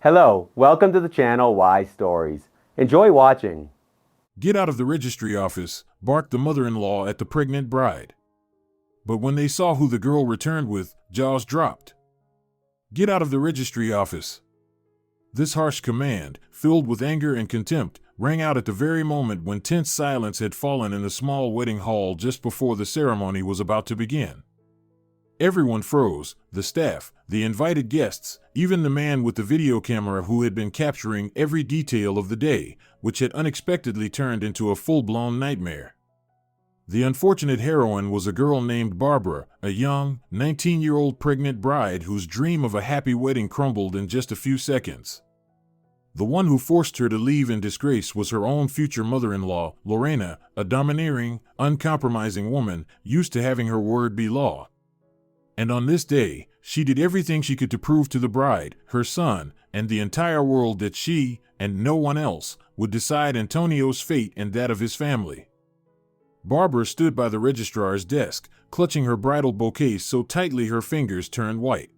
Hello, welcome to the channel Why Stories. Enjoy watching. "Get out of the registry office," barked the mother-in-law at the pregnant bride. But when they saw who the girl returned with, jaws dropped. "Get out of the registry office." This harsh command, filled with anger and contempt, rang out at the very moment when tense silence had fallen in the small wedding hall just before the ceremony was about to begin. Everyone froze, the staff, the invited guests, even the man with the video camera who had been capturing every detail of the day, which had unexpectedly turned into a full-blown nightmare. The unfortunate heroine was a girl named Barbara, a young, 19-year-old pregnant bride whose dream of a happy wedding crumbled in just a few seconds. The one who forced her to leave in disgrace was her own future mother-in-law, Lorena, a domineering, uncompromising woman, used to having her word be law. And on this day, she did everything she could to prove to the bride, her son, and the entire world that she, and no one else, would decide Antonio's fate and that of his family. Barbara stood by the registrar's desk, clutching her bridal bouquet so tightly her fingers turned white.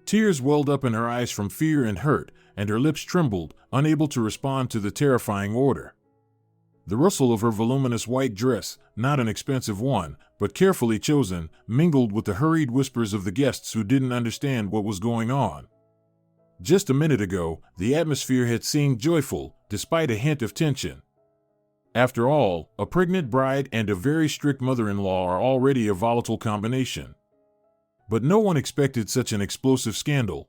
Tears welled up in her eyes from fear and hurt, and her lips trembled, unable to respond to the terrifying order. The rustle of her voluminous white dress, not an expensive one, but carefully chosen, mingled with the hurried whispers of the guests who didn't understand what was going on. Just a minute ago, the atmosphere had seemed joyful, despite a hint of tension. After all, a pregnant bride and a very strict mother-in-law are already a volatile combination. But no one expected such an explosive scandal.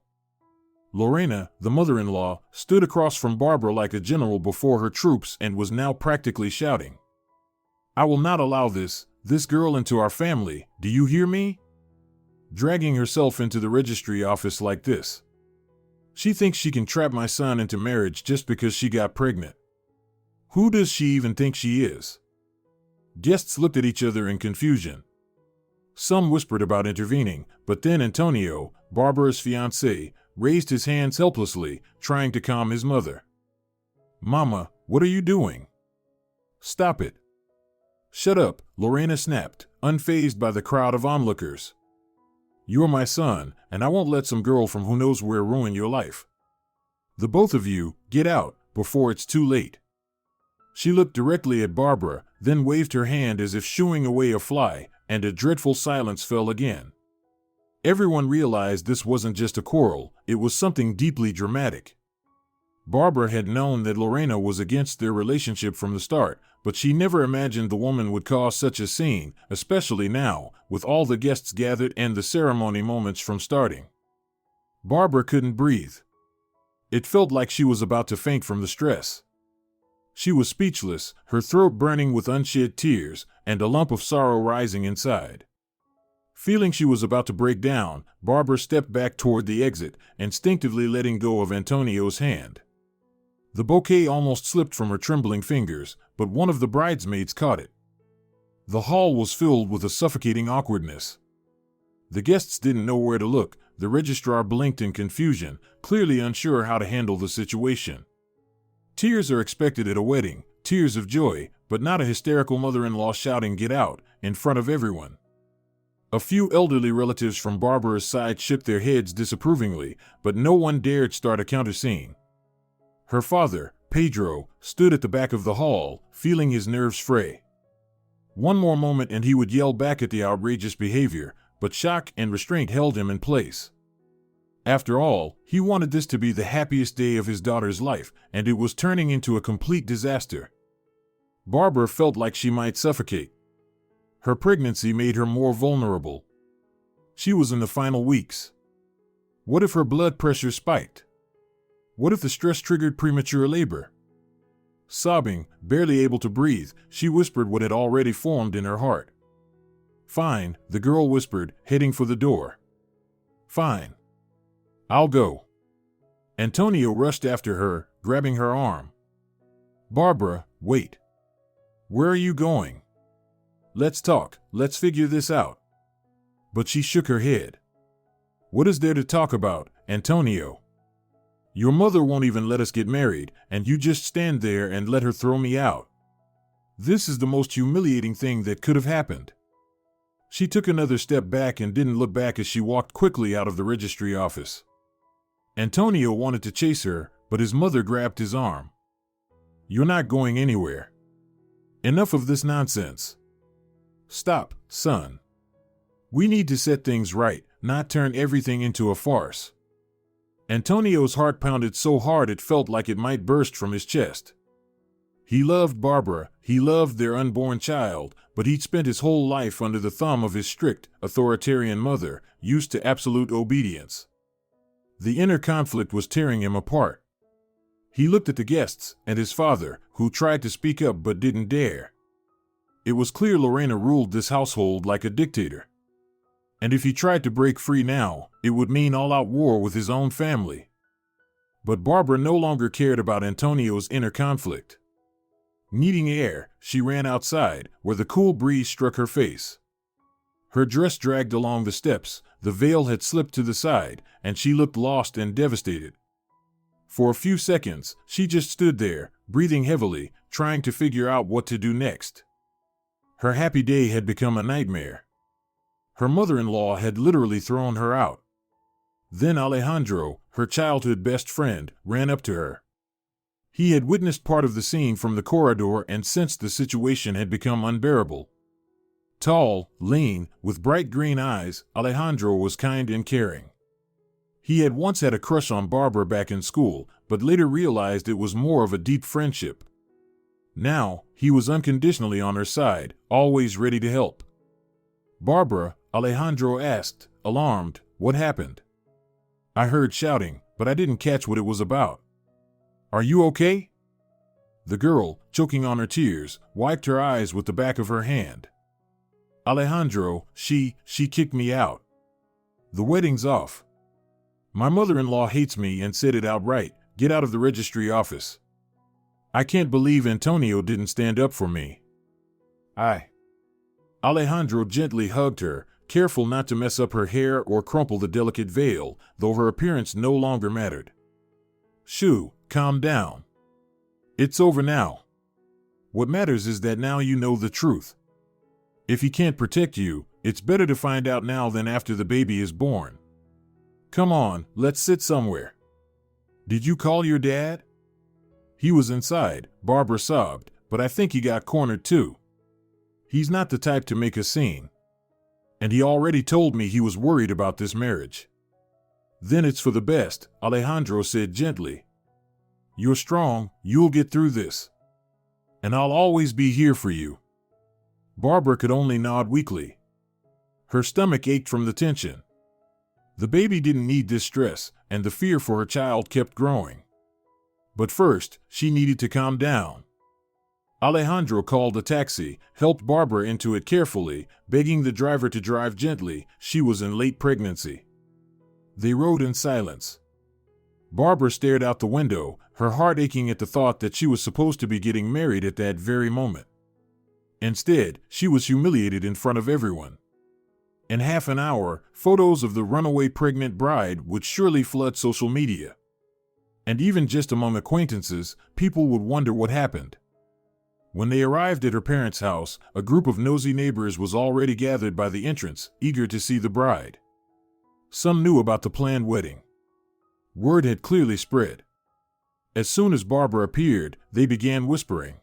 Lorena, the mother-in-law, stood across from Barbara like a general before her troops and was now practically shouting, "I will not allow this girl into our family, do you hear me? Dragging herself into the registry office like this. She thinks she can trap my son into marriage just because she got pregnant. Who does she even think she is?" Guests looked at each other in confusion. Some whispered about intervening, but then Antonio, Barbara's fiancé, raised his hands helplessly, trying to calm his mother. "Mama, what are you doing? Stop it." "Shut up," Lorena snapped, unfazed by the crowd of onlookers. "You're my son, and I won't let some girl from who knows where ruin your life. The both of you, get out, before it's too late." She looked directly at Barbara, then waved her hand as if shooing away a fly, and a dreadful silence fell again. Everyone realized this wasn't just a quarrel, it was something deeply dramatic. Barbara had known that Lorena was against their relationship from the start, but she never imagined the woman would cause such a scene, especially now, with all the guests gathered and the ceremony moments from starting. Barbara couldn't breathe. It felt like she was about to faint from the stress. She was speechless, her throat burning with unshed tears, and a lump of sorrow rising inside. Feeling she was about to break down, Barbara stepped back toward the exit, instinctively letting go of Antonio's hand. The bouquet almost slipped from her trembling fingers, but one of the bridesmaids caught it. The hall was filled with a suffocating awkwardness. The guests didn't know where to look, the registrar blinked in confusion, clearly unsure how to handle the situation. Tears are expected at a wedding, tears of joy, but not a hysterical mother-in-law shouting "get out" in front of everyone. A few elderly relatives from Barbara's side shook their heads disapprovingly, but no one dared start a counter-scene. Her father, Pedro, stood at the back of the hall, feeling his nerves fray. One more moment and he would yell back at the outrageous behavior, but shock and restraint held him in place. After all, he wanted this to be the happiest day of his daughter's life, and it was turning into a complete disaster. Barbara felt like she might suffocate. Her pregnancy made her more vulnerable. She was in the final weeks. What if her blood pressure spiked? What if the stress triggered premature labor? Sobbing, barely able to breathe, she whispered what had already formed in her heart. "Fine," the girl whispered, heading for the door. "Fine. I'll go." Antonio rushed after her, grabbing her arm. "Barbara, wait. Where are you going? Let's talk, let's figure this out." But she shook her head. "What is there to talk about, Antonio? Your mother won't even let us get married, and you just stand there and let her throw me out. This is the most humiliating thing that could have happened." She took another step back and didn't look back as she walked quickly out of the registry office. Antonio wanted to chase her, but his mother grabbed his arm. "You're not going anywhere. Enough of this nonsense. Stop, son. We need to set things right, not turn everything into a farce." Antonio's heart pounded so hard it felt like it might burst from his chest. He loved Barbara, he loved their unborn child, but he'd spent his whole life under the thumb of his strict, authoritarian mother, used to absolute obedience. The inner conflict was tearing him apart. He looked at the guests and his father, who tried to speak up but didn't dare. It was clear Lorena ruled this household like a dictator. And if he tried to break free now, it would mean all-out war with his own family. But Barbara no longer cared about Antonio's inner conflict. Needing air, she ran outside, where the cool breeze struck her face. Her dress dragged along the steps, the veil had slipped to the side, and she looked lost and devastated. For a few seconds, she just stood there, breathing heavily, trying to figure out what to do next. Her happy day had become a nightmare. Her mother-in-law had literally thrown her out. Then Alejandro, her childhood best friend, ran up to her. He had witnessed part of the scene from the corridor and sensed the situation had become unbearable. Tall, lean, with bright green eyes, Alejandro was kind and caring. He had once had a crush on Barbara back in school, but later realized it was more of a deep friendship. Now, he was unconditionally on her side, always ready to help. "Barbara," Alejandro asked, alarmed, "what happened?" "I heard shouting, but I didn't catch what it was about. Are you okay?" The girl, choking on her tears, wiped her eyes with the back of her hand. "Alejandro, she kicked me out. The wedding's off. My mother-in-law hates me and said it outright, get out of the registry office. I can't believe Antonio didn't stand up for me. Alejandro gently hugged her, careful not to mess up her hair or crumple the delicate veil, though her appearance no longer mattered. "Shoo, calm down. It's over now. What matters is that now you know the truth. If he can't protect you, it's better to find out now than after the baby is born. Come on, let's sit somewhere. Did you call your dad?" "He was inside," Barbara sobbed, "but I think he got cornered too. He's not the type to make a scene. And he already told me he was worried about this marriage." "Then it's for the best," Alejandro said gently. "You're strong, you'll get through this. And I'll always be here for you." Barbara could only nod weakly. Her stomach ached from the tension. The baby didn't need this stress, and the fear for her child kept growing. But first, she needed to calm down. Alejandro called a taxi, helped Barbara into it carefully, begging the driver to drive gently. She was in late pregnancy. They rode in silence. Barbara stared out the window, her heart aching at the thought that she was supposed to be getting married at that very moment. Instead, she was humiliated in front of everyone. In half an hour, photos of the runaway pregnant bride would surely flood social media. And even just among acquaintances, people would wonder what happened. When they arrived at her parents' house, a group of nosy neighbors was already gathered by the entrance, eager to see the bride. Some knew about the planned wedding. Word had clearly spread. As soon as Barbara appeared, they began whispering.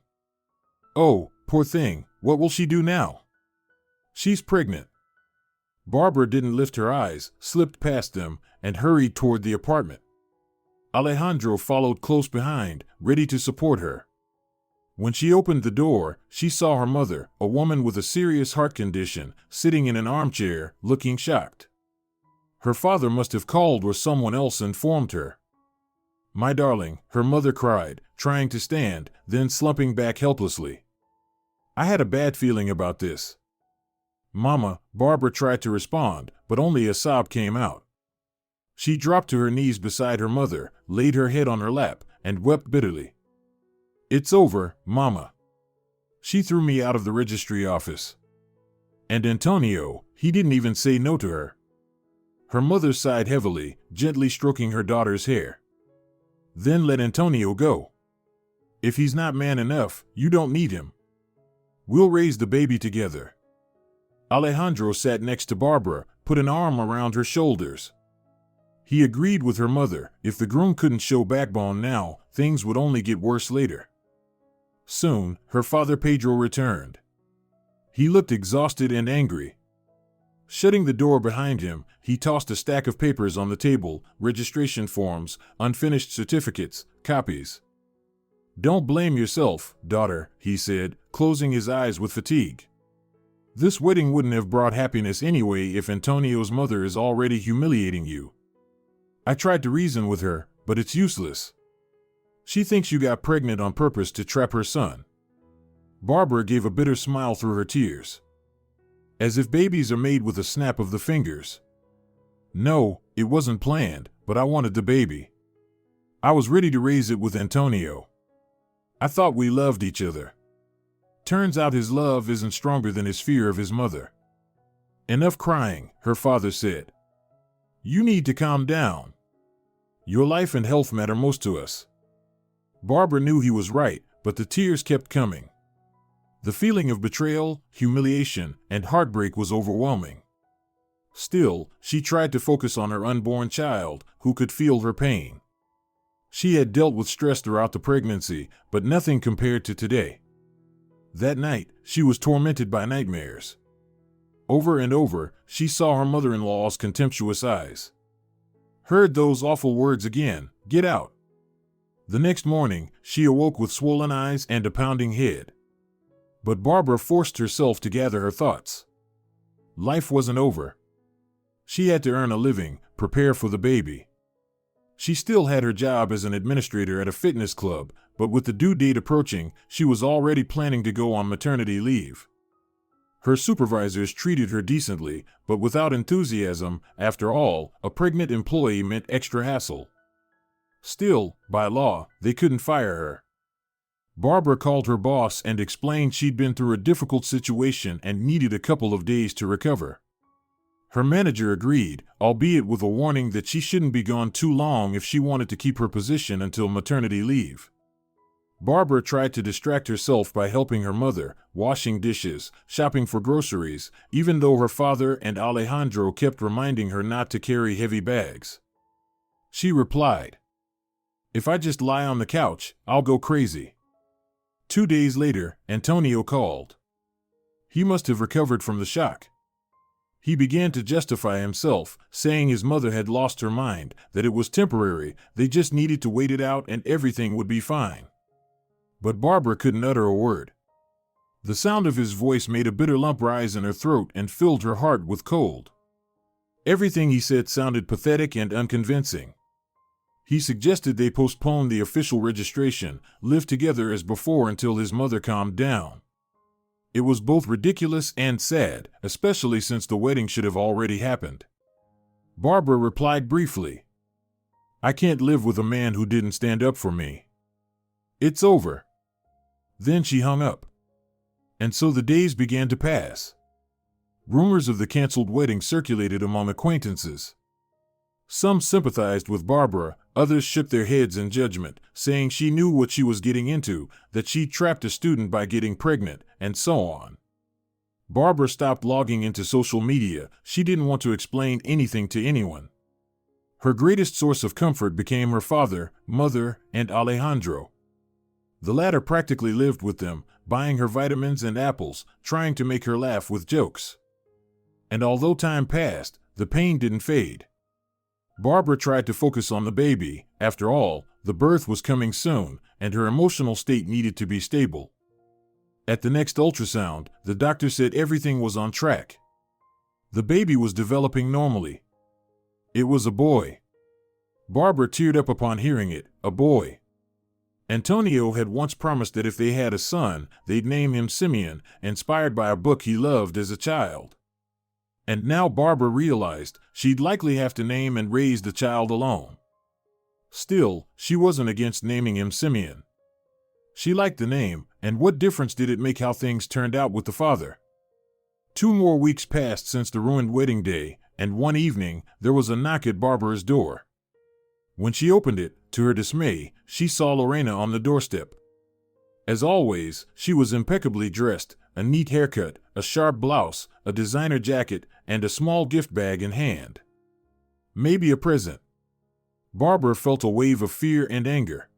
"Oh, poor thing, what will she do now? She's pregnant." Barbara didn't lift her eyes, slipped past them, and hurried toward the apartment. Alejandro followed close behind, ready to support her. When she opened the door, she saw her mother, a woman with a serious heart condition, sitting in an armchair, looking shocked. Her father must have called or someone else informed her. "My darling," her mother cried, trying to stand, then slumping back helplessly. "I had a bad feeling about this." "Mama," Barbara tried to respond, but only a sob came out. She dropped to her knees beside her mother, laid her head on her lap, and wept bitterly. "It's over, Mama. She threw me out of the registry office. And Antonio, he didn't even say no to her." Her mother sighed heavily, gently stroking her daughter's hair. "Then let Antonio go. If he's not man enough, you don't need him. We'll raise the baby together." Alejandro sat next to Barbara, put an arm around her shoulders. He agreed with her mother. If the groom couldn't show backbone now, things would only get worse later. Soon, her father Pedro returned. He looked exhausted and angry. Shutting the door behind him, he tossed a stack of papers on the table, registration forms, unfinished certificates, copies. "Don't blame yourself, daughter," he said, closing his eyes with fatigue. "This wedding wouldn't have brought happiness anyway if Antonio's mother is already humiliating you. I tried to reason with her, but it's useless. She thinks you got pregnant on purpose to trap her son." Barbara gave a bitter smile through her tears. "As if babies are made with a snap of the fingers. No, it wasn't planned, but I wanted the baby. I was ready to raise it with Antonio. I thought we loved each other. Turns out his love isn't stronger than his fear of his mother." "Enough crying," her father said. "You need to calm down. Your life and health matter most to us." Barbara knew he was right, but the tears kept coming. The feeling of betrayal, humiliation, and heartbreak was overwhelming. Still, she tried to focus on her unborn child, who could feel her pain. She had dealt with stress throughout the pregnancy, but nothing compared to today. That night, she was tormented by nightmares. Over and over, she saw her mother-in-law's contemptuous eyes. Heard those awful words again, "Get out." The next morning, she awoke with swollen eyes and a pounding head. But Barbara forced herself to gather her thoughts. Life wasn't over. She had to earn a living, prepare for the baby. She still had her job as an administrator at a fitness club, but with the due date approaching, she was already planning to go on maternity leave. Her supervisors treated her decently, but without enthusiasm. After all, a pregnant employee meant extra hassle. Still, by law, they couldn't fire her. Barbara called her boss and explained she'd been through a difficult situation and needed a couple of days to recover. Her manager agreed, albeit with a warning that she shouldn't be gone too long if she wanted to keep her position until maternity leave. Barbara tried to distract herself by helping her mother, washing dishes, shopping for groceries, even though her father and Alejandro kept reminding her not to carry heavy bags. She replied, "If I just lie on the couch, I'll go crazy." 2 days later, Antonio called. He must have recovered from the shock. He began to justify himself, saying his mother had lost her mind, that it was temporary, they just needed to wait it out and everything would be fine. But Barbara couldn't utter a word. The sound of his voice made a bitter lump rise in her throat and filled her heart with cold. Everything he said sounded pathetic and unconvincing. He suggested they postpone the official registration, live together as before until his mother calmed down. It was both ridiculous and sad, especially since the wedding should have already happened. Barbara replied briefly, "I can't live with a man who didn't stand up for me. It's over." Then she hung up. And so the days began to pass. Rumors of the canceled wedding circulated among acquaintances. Some sympathized with Barbara, others shook their heads in judgment, saying she knew what she was getting into, that she trapped a student by getting pregnant, and so on. Barbara stopped logging into social media. She didn't want to explain anything to anyone. Her greatest source of comfort became her father, mother, and Alejandro. The latter practically lived with them, buying her vitamins and apples, trying to make her laugh with jokes. And although time passed, the pain didn't fade. Barbara tried to focus on the baby. After all, the birth was coming soon, and her emotional state needed to be stable. At the next ultrasound, the doctor said everything was on track. The baby was developing normally. It was a boy. Barbara teared up upon hearing it, a boy. Antonio had once promised that if they had a son, they'd name him Simeon, inspired by a book he loved as a child. And now Barbara realized she'd likely have to name and raise the child alone. Still, she wasn't against naming him Simeon. She liked the name, and what difference did it make how things turned out with the father? 2 more weeks passed since the ruined wedding day, and one evening, there was a knock at Barbara's door. When she opened it, to her dismay, she saw Lorena on the doorstep. As always, she was impeccably dressed, a neat haircut, a sharp blouse, a designer jacket, and a small gift bag in hand. Maybe a present. Barbara felt a wave of fear and anger.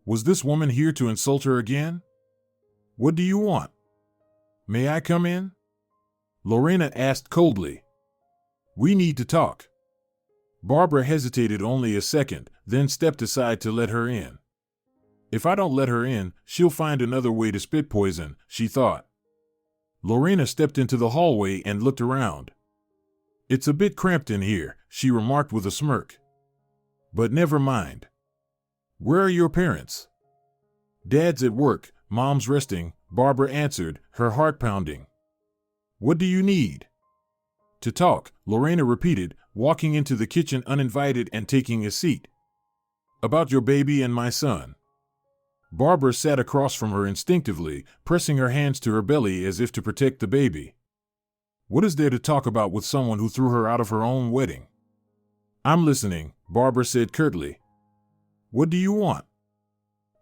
Was this woman here to insult her again? What do you want? May I come in? Lorena asked coldly. We need to talk. Barbara hesitated only a second, then stepped aside to let her in. If I don't let her in, she'll find another way to spit poison, she thought. Lorena stepped into the hallway and looked around. It's a bit cramped in here, she remarked with a smirk. But never mind. Where are your parents? Dad's at work, Mom's resting, Barbara answered, her heart pounding. What do you need? To talk, Lorena repeated, walking into the kitchen uninvited and taking a seat. About your baby and my son. Barbara sat across from her instinctively, pressing her hands to her belly as if to protect the baby. What is there to talk about with someone who threw her out of her own wedding? I'm listening, Barbara said curtly. What do you want?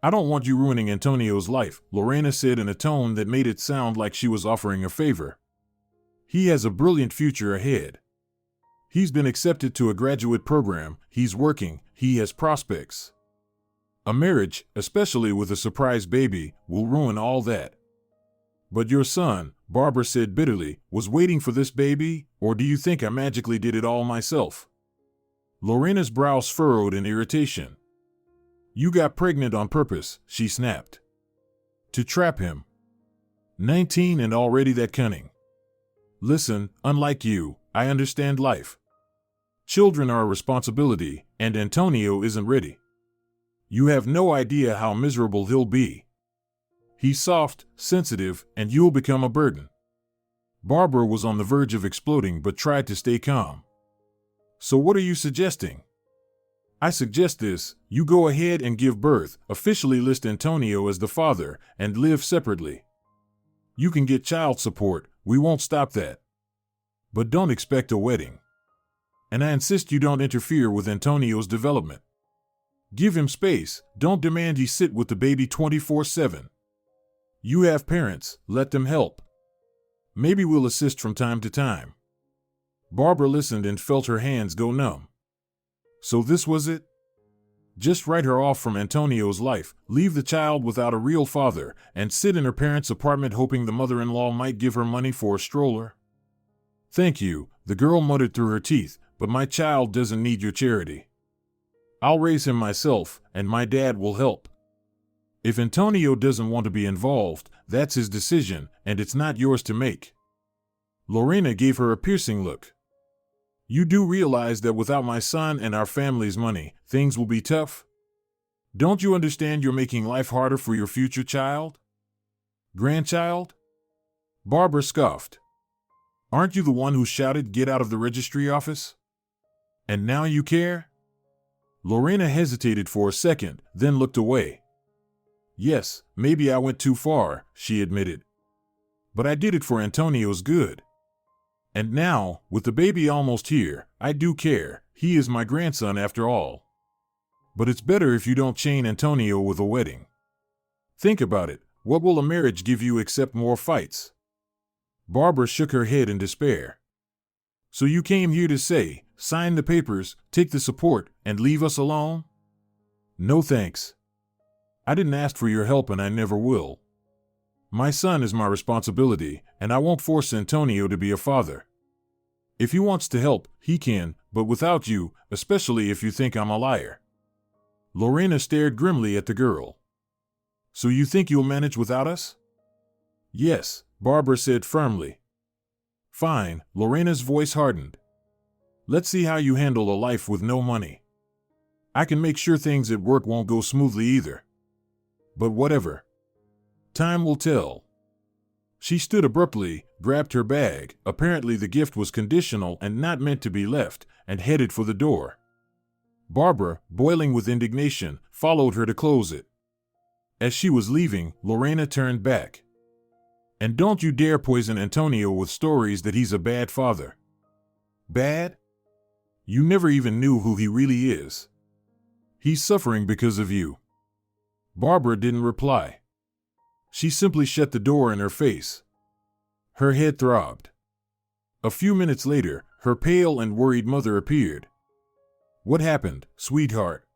I don't want you ruining Antonio's life, Lorena said in a tone that made it sound like she was offering a favor. He has a brilliant future ahead. He's been accepted to a graduate program, he's working, he has prospects. A marriage, especially with a surprise baby, will ruin all that. But your son, Barbara said bitterly, was waiting for this baby, or do you think I magically did it all myself? Lorena's brows furrowed in irritation. You got pregnant on purpose, she snapped. To trap him. 19 and already that cunning. Listen, unlike you, I understand life. Children are a responsibility, and Antonio isn't ready. You have no idea how miserable he'll be. He's soft, sensitive, and you'll become a burden. Barbara was on the verge of exploding but tried to stay calm. So what are you suggesting? I suggest this, you go ahead and give birth, officially list Antonio as the father, and live separately. You can get child support, we won't stop that. But don't expect a wedding. And I insist you don't interfere with Antonio's development. Give him space, don't demand he sit with the baby 24/7. You have parents, let them help. Maybe we'll assist from time to time. Barbara listened and felt her hands go numb. So this was it? Just write her off from Antonio's life, leave the child without a real father, and sit in her parents' apartment hoping the mother-in-law might give her money for a stroller? Thank you, the girl muttered through her teeth, but my child doesn't need your charity. I'll raise him myself, and my dad will help. If Antonio doesn't want to be involved, that's his decision, and it's not yours to make. Lorena gave her a piercing look. You do realize that without my son and our family's money, things will be tough? Don't you understand you're making life harder for your future child? Grandchild? Barbara scoffed. Aren't you the one who shouted, "Get out of the registry office"? And now you care? Lorena hesitated for a second, then looked away. Yes, maybe I went too far, she admitted. But I did it for Antonio's good. And now, with the baby almost here, I do care. He is my grandson after all. But it's better if you don't chain Antonio with a wedding. Think about it. What will a marriage give you except more fights? Barbara shook her head in despair. So you came here to say, sign the papers, take the support, and leave us alone? No thanks. I didn't ask for your help and I never will. My son is my responsibility, and I won't force Antonio to be a father. If he wants to help, he can, but without you, especially if you think I'm a liar. Lorena stared grimly at the girl. So you think you'll manage without us? Yes, Barbara said firmly. Fine, Lorena's voice hardened. Let's see how you handle a life with no money. I can make sure things at work won't go smoothly either. But whatever. Time will tell. She stood abruptly, grabbed her bag, apparently the gift was conditional and not meant to be left, and headed for the door. Barbara, boiling with indignation, followed her to close it. As she was leaving, Lorena turned back. And don't you dare poison Antonio with stories that he's a bad father. Bad? You never even knew who he really is. He's suffering because of you. Barbara didn't reply. She simply shut the door in her face. Her head throbbed. A few minutes later, her pale and worried mother appeared. What happened, sweetheart?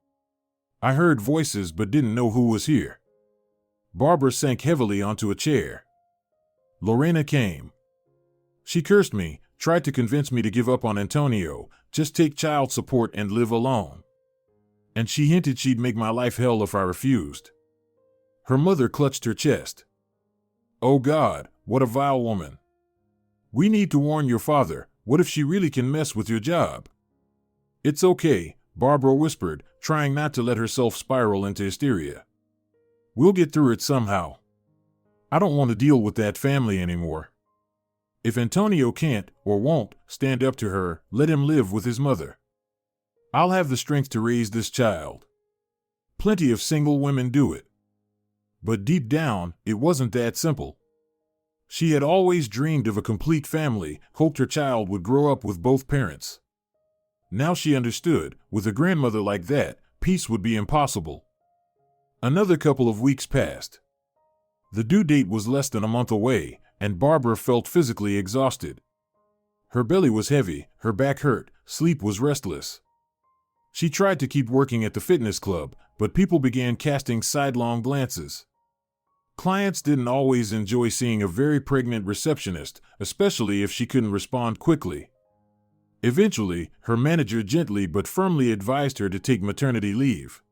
I heard voices but didn't know who was here. Barbara sank heavily onto a chair. Lorena came. She cursed me, tried to convince me to give up on Antonio, just take child support and live alone. And she hinted she'd make my life hell if I refused. Her mother clutched her chest. Oh God, what a vile woman. We need to warn your father. What if she really can mess with your job? It's okay, Barbara whispered, trying not to let herself spiral into hysteria. We'll get through it somehow. I don't want to deal with that family anymore. If Antonio can't, or won't, stand up to her, let him live with his mother. I'll have the strength to raise this child. Plenty of single women do it. But deep down, it wasn't that simple. She had always dreamed of a complete family, hoped her child would grow up with both parents. Now she understood, with a grandmother like that, peace would be impossible. Another couple of weeks passed. The due date was less than a month away, and Barbara felt physically exhausted. Her belly was heavy, her back hurt, sleep was restless. She tried to keep working at the fitness club, but people began casting sidelong glances. Clients didn't always enjoy seeing a very pregnant receptionist, especially if she couldn't respond quickly. Eventually, her manager gently but firmly advised her to take maternity leave.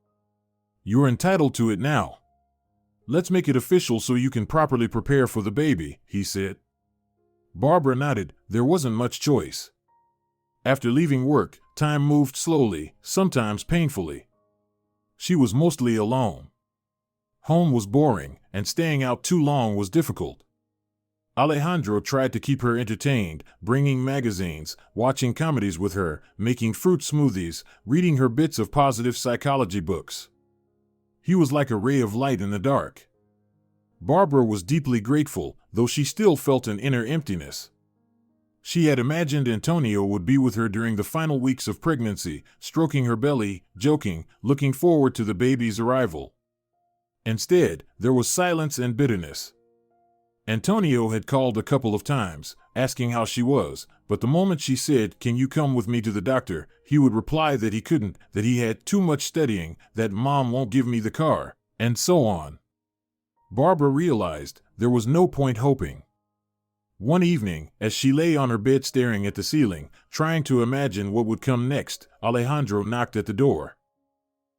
You're entitled to it now. Let's make it official so you can properly prepare for the baby, he said. Barbara nodded. There wasn't much choice. After leaving work, time moved slowly, sometimes painfully. She was mostly alone. Home was boring, and staying out too long was difficult. Alejandro tried to keep her entertained, bringing magazines, watching comedies with her, making fruit smoothies, reading her bits of positive psychology books. He was like a ray of light in the dark. Barbara was deeply grateful, though she still felt an inner emptiness. She had imagined Antonio would be with her during the final weeks of pregnancy, stroking her belly, joking, looking forward to the baby's arrival. Instead, there was silence and bitterness. Antonio had called a couple of times, asking how she was, but the moment she said, "Can you come with me to the doctor?" he would reply that he couldn't, that he had too much studying, that Mom won't give me the car, and so on. Barbara realized there was no point hoping. One evening, as she lay on her bed staring at the ceiling, trying to imagine what would come next, Alejandro knocked at the door.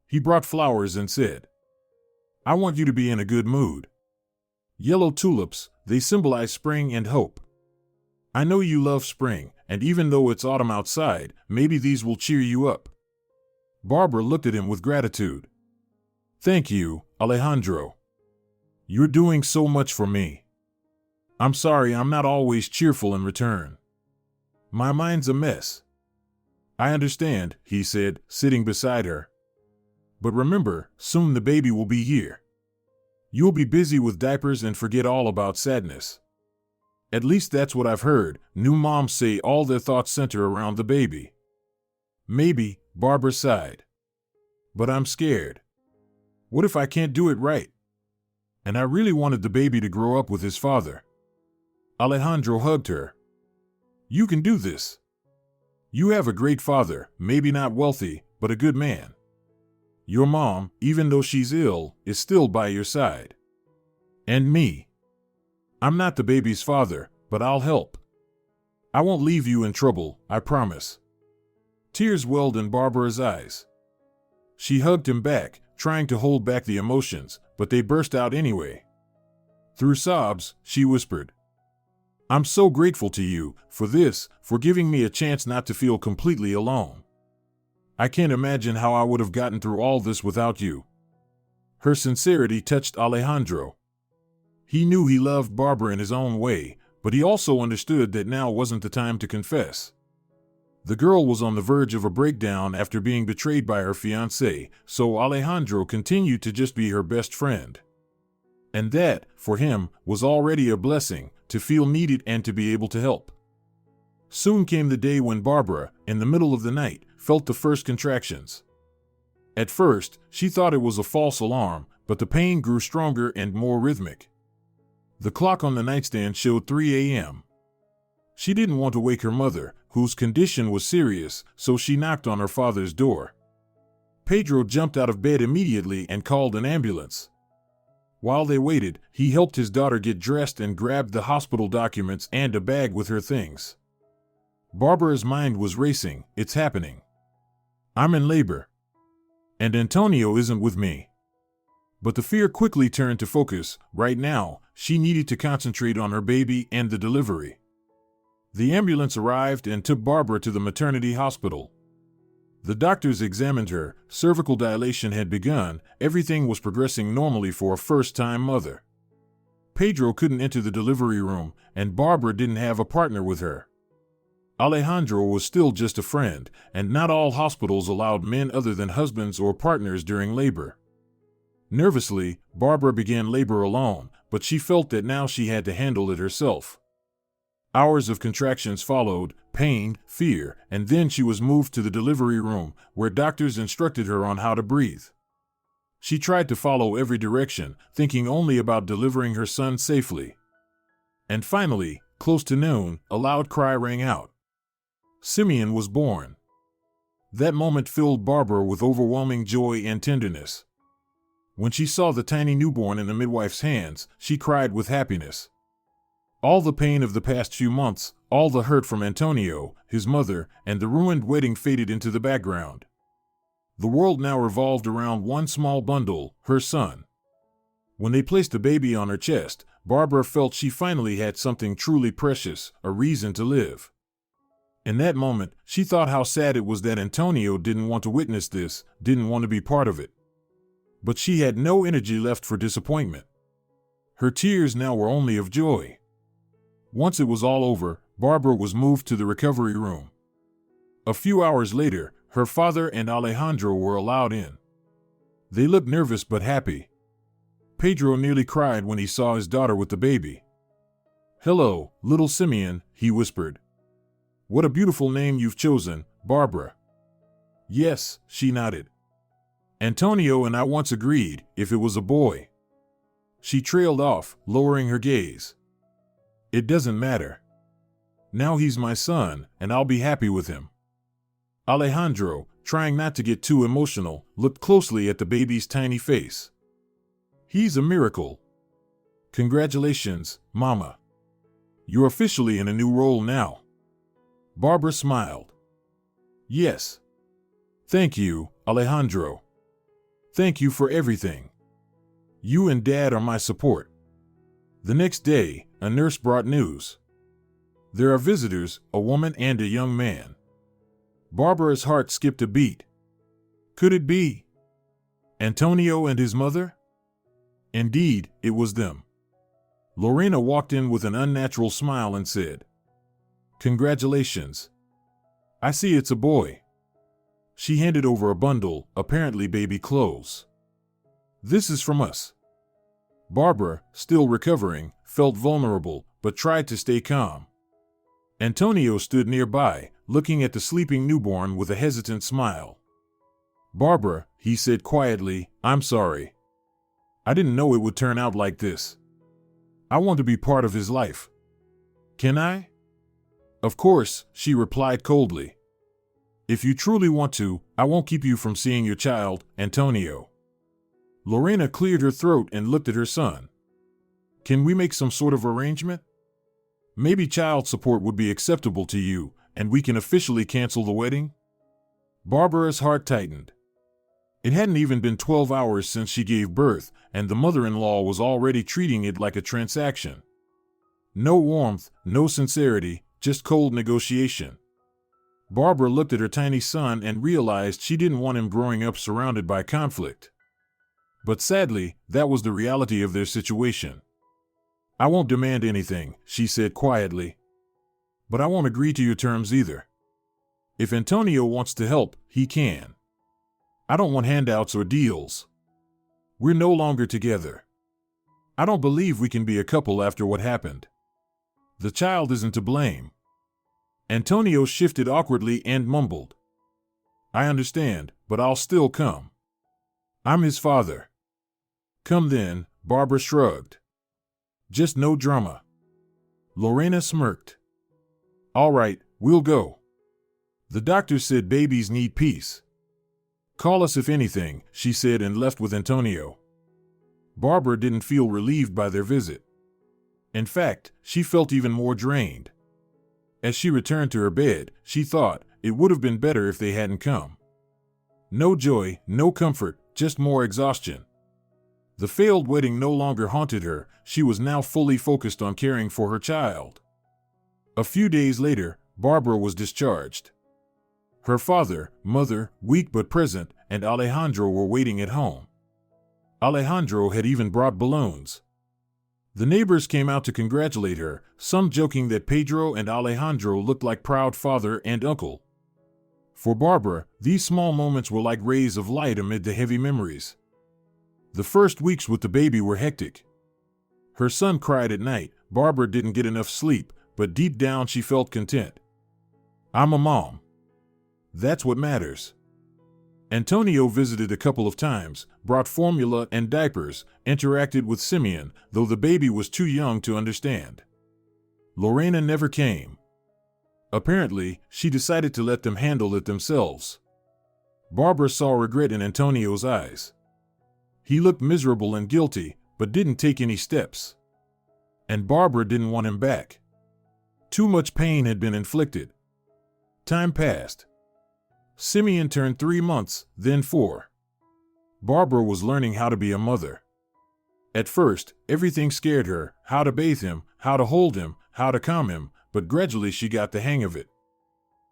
He brought flowers and said, "I want you to be in a good mood. Yellow tulips, they symbolize spring and hope. I know you love spring, and even though it's autumn outside, maybe these will cheer you up." Barbara looked at him with gratitude. "Thank you, Alejandro. You're doing so much for me. I'm sorry I'm not always cheerful in return. My mind's a mess." "I understand," he said, sitting beside her. "But remember, soon the baby will be here. You'll be busy with diapers and forget all about sadness. At least that's what I've heard. New moms say all their thoughts center around the baby." "Maybe," Barbara sighed. "But I'm scared. What if I can't do it right? And I really wanted the baby to grow up with his father." Alejandro hugged her. "You can do this. You have a great father, maybe not wealthy, but a good man. Your mom, even though she's ill, is still by your side. And me. I'm not the baby's father, but I'll help. I won't leave you in trouble, I promise." Tears welled in Barbara's eyes. She hugged him back, trying to hold back the emotions, but they burst out anyway. Through sobs, she whispered, "I'm so grateful to you for this, for giving me a chance not to feel completely alone. I can't imagine how I would have gotten through all this without you." Her sincerity touched Alejandro. He knew he loved Barbara in his own way, but he also understood that now wasn't the time to confess. The girl was on the verge of a breakdown after being betrayed by her fiancé, so Alejandro continued to just be her best friend. And that, for him, was already a blessing, to feel needed and to be able to help. Soon came the day when Barbara, in the middle of the night, felt the first contractions. At first, she thought it was a false alarm, but the pain grew stronger and more rhythmic. The clock on the nightstand showed 3 a.m. She didn't want to wake her mother, whose condition was serious, so she knocked on her father's door. Pedro jumped out of bed immediately and called an ambulance. While they waited, he helped his daughter get dressed and grabbed the hospital documents and a bag with her things. Barbara's mind was racing. It's happening. I'm in labor. And Antonio isn't with me. But the fear quickly turned to focus. Right now, she needed to concentrate on her baby and the delivery. The ambulance arrived and took Barbara to the maternity hospital. The doctors examined her. Cervical dilation had begun. Everything was progressing normally for a first-time mother. Pedro couldn't enter the delivery room, and Barbara didn't have a partner with her. Alejandro was still just a friend, and not all hospitals allowed men other than husbands or partners during labor. Nervously, Barbara began labor alone, but she felt that now she had to handle it herself. Hours of contractions followed, pain, fear, and then she was moved to the delivery room, where doctors instructed her on how to breathe. She tried to follow every direction, thinking only about delivering her son safely. And finally, close to noon, a loud cry rang out. Simeon was born. That moment filled Barbara with overwhelming joy and tenderness. When she saw the tiny newborn in the midwife's hands, she cried with happiness. All the pain of the past few months, all the hurt from Antonio, his mother, and the ruined wedding faded into the background. The world now revolved around one small bundle, her son. When they placed the baby on her chest, Barbara felt she finally had something truly precious, a reason to live. In that moment, she thought how sad it was that Antonio didn't want to witness this, didn't want to be part of it. But she had no energy left for disappointment. Her tears now were only of joy. Once it was all over, Barbara was moved to the recovery room. A few hours later, her father and Alejandro were allowed in. They looked nervous but happy. Pedro nearly cried when he saw his daughter with the baby. "Hello, little Simeon," he whispered. "What a beautiful name you've chosen, Barbara." "Yes," she nodded. "Antonio and I once agreed, if it was a boy." She trailed off, lowering her gaze. "It doesn't matter. Now he's my son, and I'll be happy with him." Alejandro, trying not to get too emotional, looked closely at the baby's tiny face. "He's a miracle." "Congratulations, Mama. You're officially in a new role now." Barbara smiled. "Yes. Thank you, Alejandro. Thank you for everything. You and Dad are my support." The next day, a nurse brought news. "There are visitors, a woman and a young man." Barbara's heart skipped a beat. Could it be Antonio and his mother? Indeed, it was them. Lorena walked in with an unnatural smile and said, "Congratulations. I see it's a boy." She handed over a bundle, apparently baby clothes. "This is from us." Barbara, still recovering, felt vulnerable, but tried to stay calm. Antonio stood nearby, looking at the sleeping newborn with a hesitant smile. "Barbara," he said quietly, "I'm sorry. I didn't know it would turn out like this. I want to be part of his life. Can I?" "Of course," she replied coldly. "If you truly want to, I won't keep you from seeing your child, Antonio." Lorena cleared her throat and looked at her son. "Can we make some sort of arrangement? Maybe child support would be acceptable to you, and we can officially cancel the wedding?" Barbara's heart tightened. It hadn't even been 12 hours since she gave birth, and the mother-in-law was already treating it like a transaction. No warmth, no sincerity, just cold negotiation. Barbara looked at her tiny son and realized she didn't want him growing up surrounded by conflict. But sadly, that was the reality of their situation. "I won't demand anything," she said quietly. "But I won't agree to your terms either. If Antonio wants to help, he can. I don't want handouts or deals. We're no longer together. I don't believe we can be a couple after what happened. The child isn't to blame." Antonio shifted awkwardly and mumbled, "I understand, but I'll still come. I'm his father." "Come then," Barbara shrugged. "Just no drama." Lorena smirked. "All right, we'll go." The doctor said babies need peace. Call us if anything, she said and left with Antonio. Barbara didn't feel relieved by their visit. In fact, she felt even more drained. As she returned to her bed, she thought it would have been better if they hadn't come. No joy, no comfort, just more exhaustion. The failed wedding no longer haunted her, she was now fully focused on caring for her child. A few days later, Barbara was discharged. Her father, mother, weak but present, and Alejandro were waiting at home. Alejandro had even brought balloons. The neighbors came out to congratulate her, some joking that Pedro and Alejandro looked like proud father and uncle. For Barbara, these small moments were like rays of light amid the heavy memories. The first weeks with the baby were hectic. Her son cried at night, Barbara didn't get enough sleep, but deep down she felt content. I'm a mom. That's what matters. Antonio visited a couple of times, brought formula and diapers, interacted with Simeon, though the baby was too young to understand. Lorena never came. Apparently, she decided to let them handle it themselves. Barbara saw regret in Antonio's eyes. He looked miserable and guilty, but didn't take any steps. And Barbara didn't want him back. Too much pain had been inflicted. Time passed. Simeon turned 3 months, then 4. Barbara was learning how to be a mother. At first, everything scared her, how to bathe him, how to hold him, how to calm him, but gradually she got the hang of it.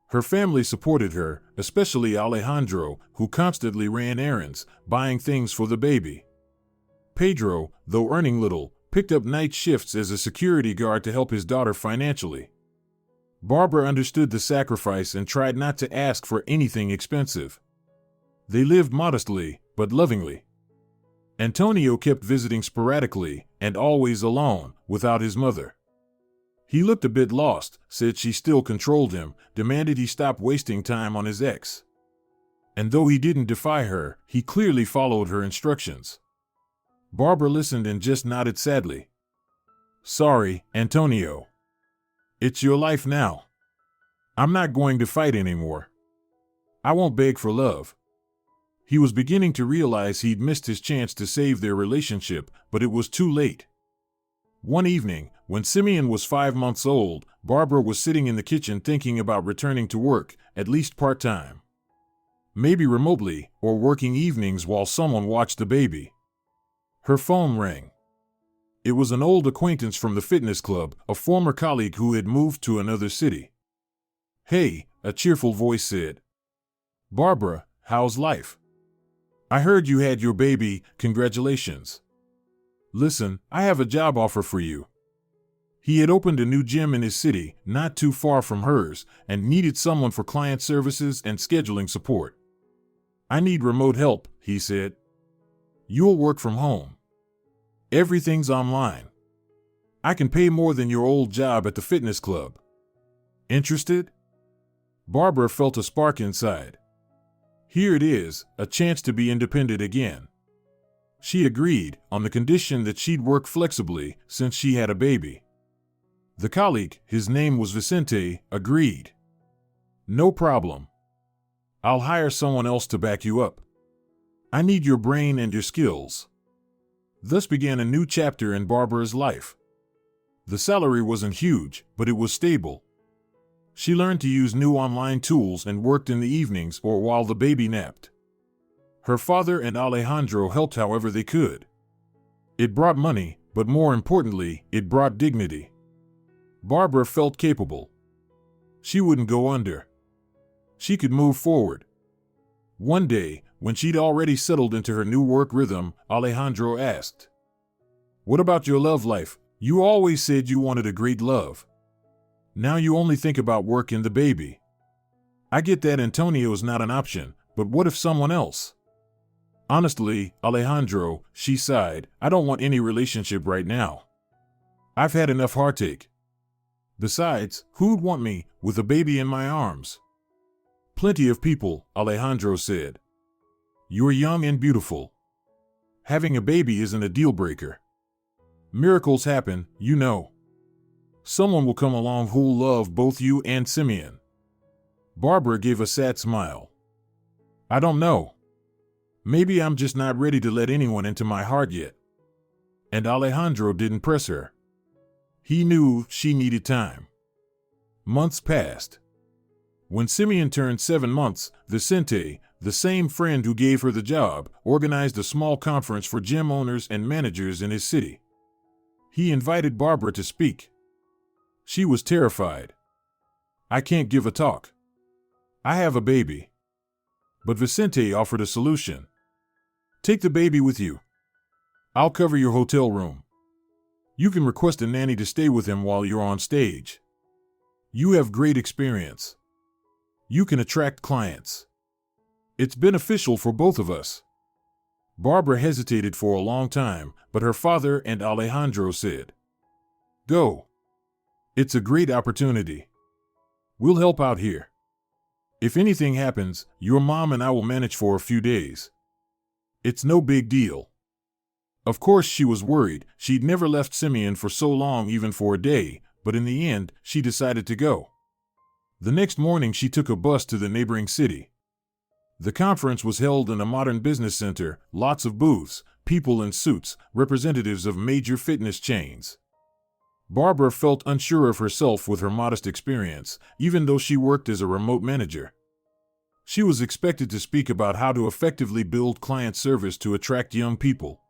Her family supported her, especially Alejandro, who constantly ran errands, buying things for the baby. Pedro, though earning little, picked up night shifts as a security guard to help his daughter financially. Barbara understood the sacrifice and tried not to ask for anything expensive. They lived modestly, but lovingly. Antonio kept visiting sporadically, and always alone, without his mother. He looked a bit lost, said she still controlled him, demanded he stop wasting time on his ex. And though he didn't defy her, he clearly followed her instructions. Barbara listened and just nodded sadly. Sorry, Antonio. It's your life now. I'm not going to fight anymore. I won't beg for love. He was beginning to realize he'd missed his chance to save their relationship, but it was too late. One evening, when Simeon was 5 months old, Barbara was sitting in the kitchen thinking about returning to work, at least part-time. Maybe remotely, or working evenings while someone watched the baby. Her phone rang. It was an old acquaintance from the fitness club, a former colleague who had moved to another city. Hey, a cheerful voice said. Barbara, how's life? I heard you had your baby, congratulations. Listen, I have a job offer for you. He had opened a new gym in his city, not too far from hers, and needed someone for client services and scheduling support. I need remote help, he said. You'll work from home. Everything's online. I can pay more than your old job at the fitness club. Interested? Barbara felt a spark inside. Here it is, a chance to be independent again. She agreed, on the condition that she'd work flexibly, since she had a baby. The colleague, his name was Vicente, agreed. No problem. I'll hire someone else to back you up. I need your brain and your skills. Thus began a new chapter in Barbara's life. The salary wasn't huge, but it was stable. She learned to use new online tools and worked in the evenings or while the baby napped. Her father and Alejandro helped however they could. It brought money, but more importantly, it brought dignity. Barbara felt capable. She wouldn't go under. She could move forward. One day, when she'd already settled into her new work rhythm, Alejandro asked, What about your love life? You always said you wanted a great love. Now you only think about work and the baby. I get that Antonio's not an option, but what if someone else? Honestly, Alejandro, she sighed, I don't want any relationship right now. I've had enough heartache. Besides, who'd want me, with a baby in my arms? Plenty of people, Alejandro said. You're young and beautiful. Having a baby isn't a deal breaker. Miracles happen, you know. Someone will come along who'll love both you and Simeon. Barbara gave a sad smile. I don't know. Maybe I'm just not ready to let anyone into my heart yet. And Alejandro didn't press her. He knew she needed time. Months passed. When Simeon turned 7 months, Vicente, the same friend who gave her the job, organized a small conference for gym owners and managers in his city. He invited Barbara to speak. She was terrified. I can't give a talk. I have a baby. But Vicente offered a solution. Take the baby with you. I'll cover your hotel room. You can request a nanny to stay with him while you're on stage. You have great experience. You can attract clients. It's beneficial for both of us. Barbara hesitated for a long time, but her father and Alejandro said, Go. It's a great opportunity. We'll help out here. If anything happens, your mom and I will manage for a few days. It's no big deal. Of course she was worried. She'd never left Simeon for so long, even for a day, but in the end, she decided to go. The next morning she took a bus to the neighboring city. The conference was held in a modern business center, lots of booths, people in suits, representatives of major fitness chains. Barbara felt unsure of herself with her modest experience, even though she worked as a remote manager. She was expected to speak about how to effectively build client service to attract young people.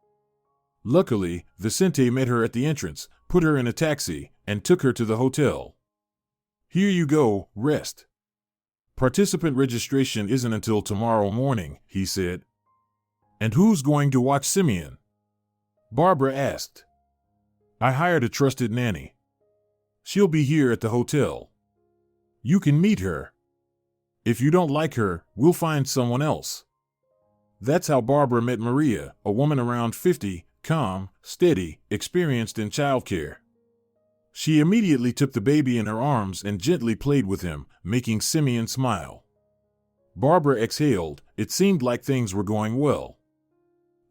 Luckily, Vicente met her at the entrance, put her in a taxi, and took her to the hotel. Here you go, rest. Participant registration isn't until tomorrow morning, he said. And who's going to watch Simeon? Barbara asked. I hired a trusted nanny. She'll be here at the hotel. You can meet her. If you don't like her, we'll find someone else. That's how Barbara met Maria, a woman around 50, calm, steady, experienced in childcare. She immediately took the baby in her arms and gently played with him, making Simeon smile. Barbara exhaled. It seemed like things were going well.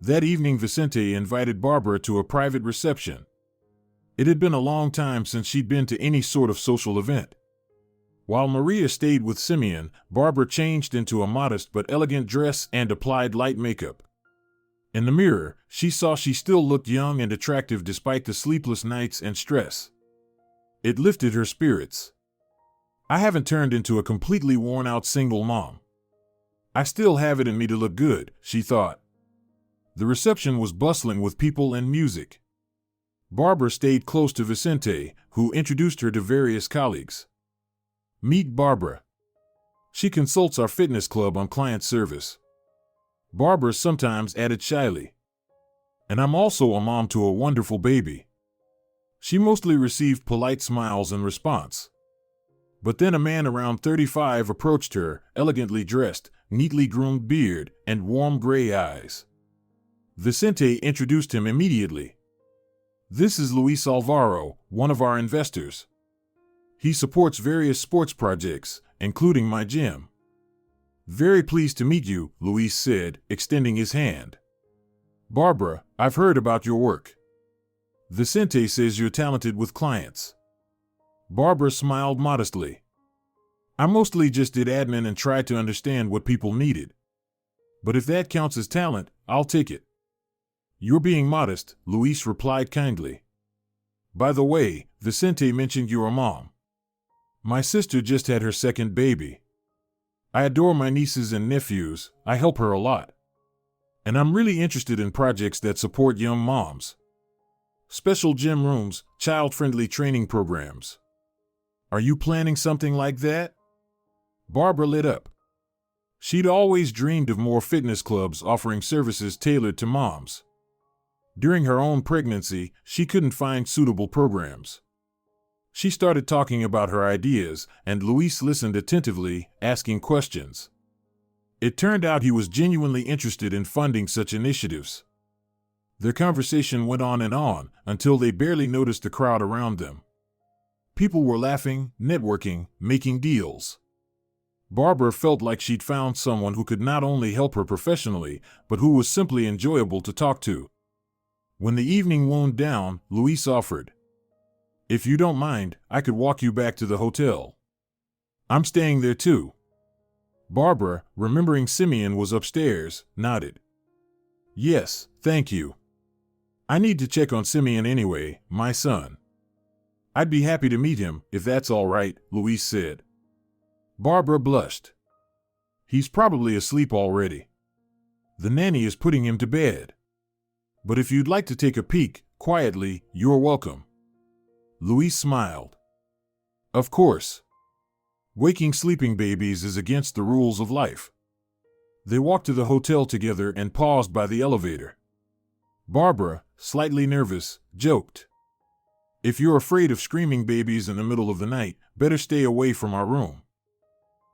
That evening Vicente invited Barbara to a private reception. It had been a long time since she'd been to any sort of social event. While Maria stayed with Simeon, Barbara changed into a modest but elegant dress and applied light makeup. In the mirror, she saw she still looked young and attractive despite the sleepless nights and stress. It lifted her spirits. I haven't turned into a completely worn-out single mom. I still have it in me to look good, she thought. The reception was bustling with people and music. Barbara stayed close to Vicente, who introduced her to various colleagues. Meet Barbara. She consults our fitness club on client service. Barbara sometimes added shyly. And I'm also a mom to a wonderful baby. She mostly received polite smiles in response. But then a man around 35 approached her, elegantly dressed, neatly groomed beard, and warm gray eyes. Vicente introduced him immediately. This is Luis Alvaro, one of our investors. He supports various sports projects, including my gym. Very pleased to meet you, Luis said, extending his hand. Barbara, I've heard about your work. Vicente says you're talented with clients. Barbara smiled modestly. I mostly just did admin and tried to understand what people needed. But if that counts as talent, I'll take it. You're being modest, Luis replied kindly. By the way, Vicente mentioned you're a mom. My sister just had her second baby. I adore my nieces and nephews, I help her a lot. And I'm really interested in projects that support young moms. Special gym rooms, child-friendly training programs. Are you planning something like that? Barbara lit up. She'd always dreamed of more fitness clubs offering services tailored to moms. During her own pregnancy, she couldn't find suitable programs. She started talking about her ideas, and Luis listened attentively, asking questions. It turned out he was genuinely interested in funding such initiatives. Their conversation went on until they barely noticed the crowd around them. People were laughing, networking, making deals. Barbara felt like she'd found someone who could not only help her professionally, but who was simply enjoyable to talk to. When the evening wound down, Luis offered, If you don't mind, I could walk you back to the hotel. I'm staying there too. Barbara, remembering Simeon was upstairs, nodded. Yes, thank you. I need to check on Simeon anyway, my son. I'd be happy to meet him, if that's all right, Louise said. Barbara blushed. He's probably asleep already. The nanny is putting him to bed. But if you'd like to take a peek, quietly, you're welcome. Louise smiled. Of course. Waking sleeping babies is against the rules of life. They walked to the hotel together and paused by the elevator. Barbara, slightly nervous, joked. If you're afraid of screaming babies in the middle of the night, better stay away from our room.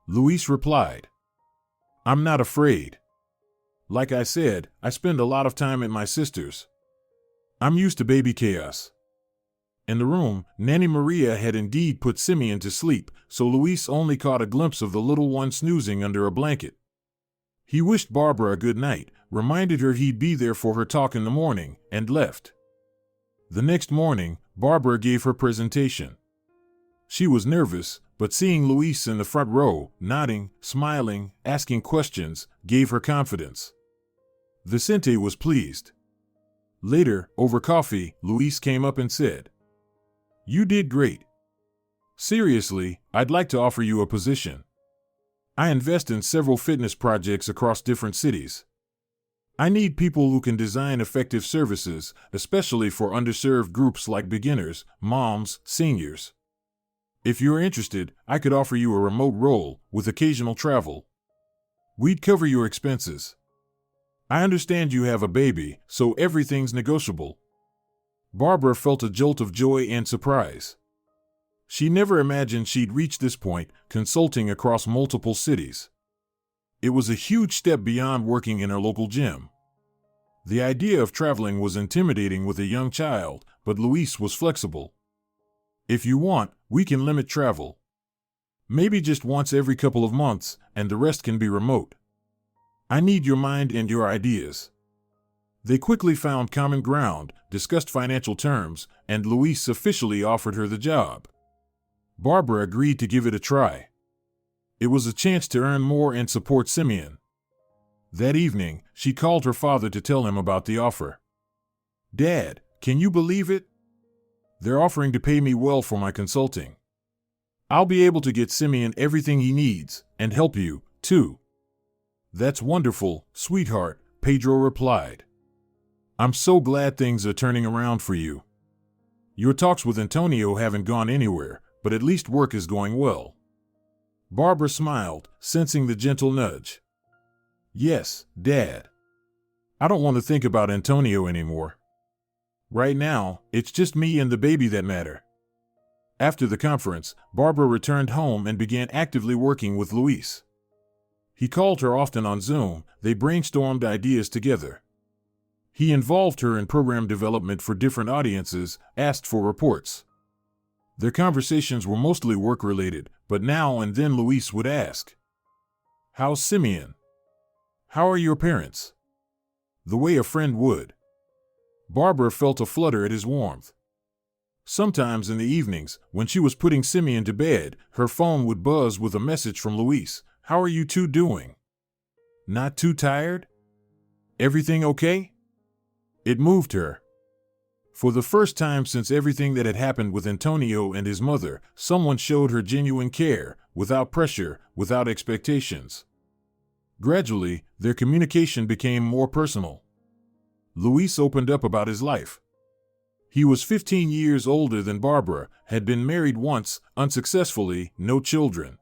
Louise replied. I'm not afraid. Like I said, I spend a lot of time at my sister's. I'm used to baby chaos. In the room, Nanny Maria had indeed put Simeon to sleep, so Louise only caught a glimpse of the little one snoozing under a blanket. He wished Barbara a good night, reminded her he'd be there for her talk in the morning, and left. The next morning, Barbara gave her presentation. She was nervous, but seeing Louise in the front row, nodding, smiling, asking questions, gave her confidence. Vicente was pleased. Later, over coffee, Louise came up and said, You did great. Seriously, I'd like to offer you a position. I invest in several fitness projects across different cities. I need people who can design effective services, especially for underserved groups like beginners, moms, seniors. If you're interested, I could offer you a remote role, with occasional travel. We'd cover your expenses. I understand you have a baby, so everything's negotiable. Barbara felt a jolt of joy and surprise. She never imagined she'd reach this point, consulting across multiple cities. It was a huge step beyond working in her local gym. The idea of traveling was intimidating with a young child, but Louise was flexible. If you want, we can limit travel. Maybe just once every couple of months, and the rest can be remote. I need your mind and your ideas. They quickly found common ground, discussed financial terms, and Louise officially offered her the job. Barbara agreed to give it a try. It was a chance to earn more and support Simeon. That evening, she called her father to tell him about the offer. Dad, can you believe it? They're offering to pay me well for my consulting. I'll be able to get Simeon everything he needs, and help you, too. That's wonderful, sweetheart, Pedro replied. I'm so glad things are turning around for you. Your talks with Antonio haven't gone anywhere, but at least work is going well. Barbara smiled, sensing the gentle nudge. Yes, Dad. I don't want to think about Antonio anymore. Right now, it's just me and the baby that matter. After the conference, Barbara returned home and began actively working with Louise. He called her often on Zoom, they brainstormed ideas together. He involved her in program development for different audiences, asked for reports. Their conversations were mostly work-related, but now and then Louise would ask, How's Simeon? How are your parents? The way a friend would. Barbara felt a flutter at his warmth. Sometimes in the evenings, when she was putting Simeon to bed, her phone would buzz with a message from Louise. How are you two doing? Not too tired? Everything okay? It moved her. For the first time since everything that had happened with Antonio and his mother, someone showed her genuine care, without pressure, without expectations. Gradually, their communication became more personal. Louise opened up about his life. He was 15 years older than Barbara, had been married once, unsuccessfully, no children.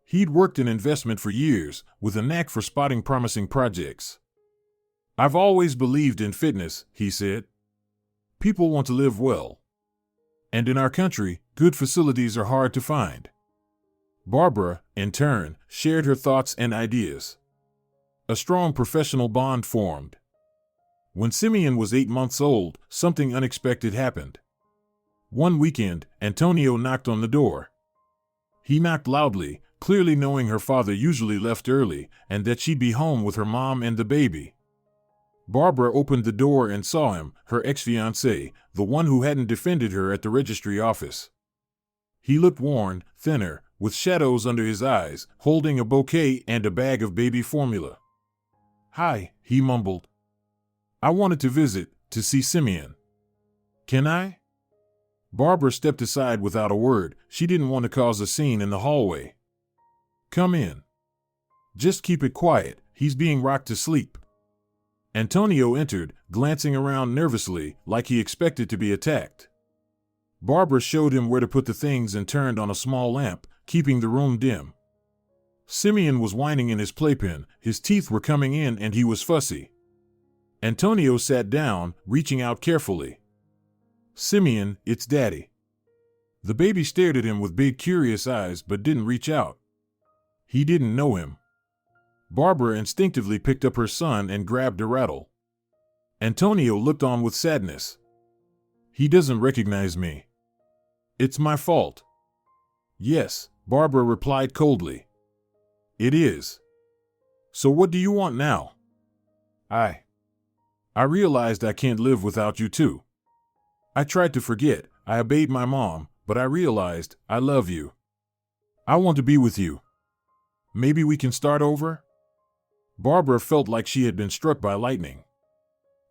He'd worked in investment for years, with a knack for spotting promising projects. I've always believed in fitness, he said. People want to live well. And in our country, good facilities are hard to find. Barbara, in turn, shared her thoughts and ideas. A strong professional bond formed. When Simeon was 8 months old, something unexpected happened. One weekend, Antonio knocked on the door. He knocked loudly, clearly knowing her father usually left early, and that she'd be home with her mom and the baby. Barbara opened the door and saw him, her ex-fiancé, the one who hadn't defended her at the registry office. He looked worn, thinner, with shadows under his eyes, holding a bouquet and a bag of baby formula. "Hi," he mumbled. "I wanted to visit, to see Simeon. Can I?" Barbara stepped aside without a word. She didn't want to cause a scene in the hallway. "Come in. Just keep it quiet, he's being rocked to sleep." Antonio entered, glancing around nervously, like he expected to be attacked. Barbara showed him where to put the things and turned on a small lamp, keeping the room dim. Simeon was whining in his playpen, his teeth were coming in and he was fussy. Antonio sat down, reaching out carefully. "Simeon, it's Daddy." The baby stared at him with big curious eyes but didn't reach out. He didn't know him. Barbara instinctively picked up her son and grabbed a rattle. Antonio looked on with sadness. "He doesn't recognize me. It's my fault." "Yes," Barbara replied coldly. "It is. So what do you want now?" I realized I can't live without you too. I tried to forget, I obeyed my mom, but I realized I love you. I want to be with you. Maybe we can start over?" Barbara felt like she had been struck by lightning.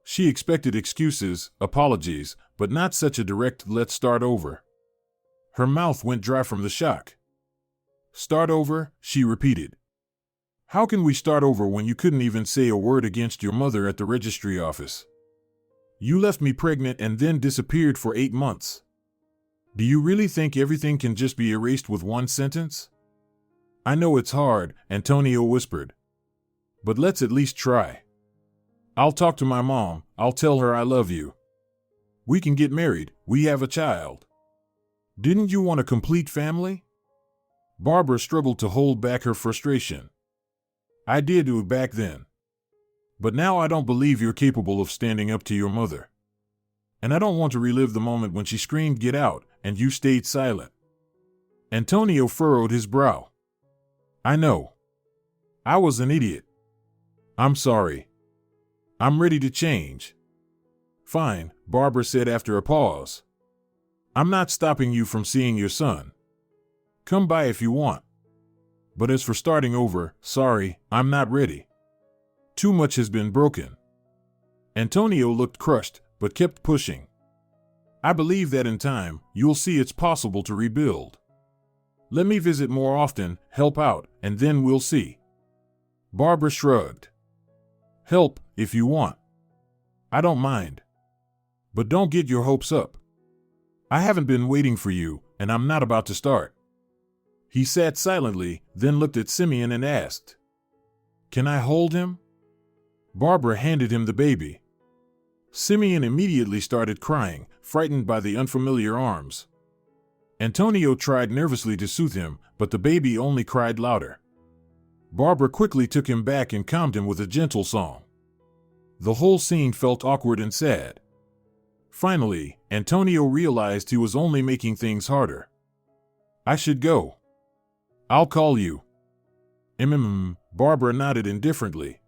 She expected excuses, apologies, but not such a direct "let's start over." Her mouth went dry from the shock. "Start over?" she repeated. "How can we start over when you couldn't even say a word against your mother at the registry office? You left me pregnant and then disappeared for 8 months. Do you really think everything can just be erased with one sentence?" "I know it's hard," Antonio whispered. "But let's at least try. I'll talk to my mom, I'll tell her I love you. We can get married, we have a child. Didn't you want a complete family?" Barbara struggled to hold back her frustration. "I did do it back then. But now I don't believe you're capable of standing up to your mother. And I don't want to relive the moment when she screamed 'Get out,' and you stayed silent." Antonio furrowed his brow. "I know. I was an idiot. I'm sorry. I'm ready to change." "Fine," Barbara said after a pause. "I'm not stopping you from seeing your son. Come by if you want. But as for starting over, sorry, I'm not ready. Too much has been broken." Antonio looked crushed, but kept pushing. "I believe that in time, you'll see it's possible to rebuild. Let me visit more often, help out, and then we'll see." Barbara shrugged. "Help, if you want. I don't mind. But don't get your hopes up. I haven't been waiting for you, and I'm not about to start." He sat silently, then looked at Simeon and asked, "Can I hold him?" Barbara handed him the baby. Simeon immediately started crying, frightened by the unfamiliar arms. Antonio tried nervously to soothe him, but the baby only cried louder. Barbara quickly took him back and calmed him with a gentle song. The whole scene felt awkward and sad. Finally, Antonio realized he was only making things harder. "I should go. I'll call you." Barbara nodded indifferently.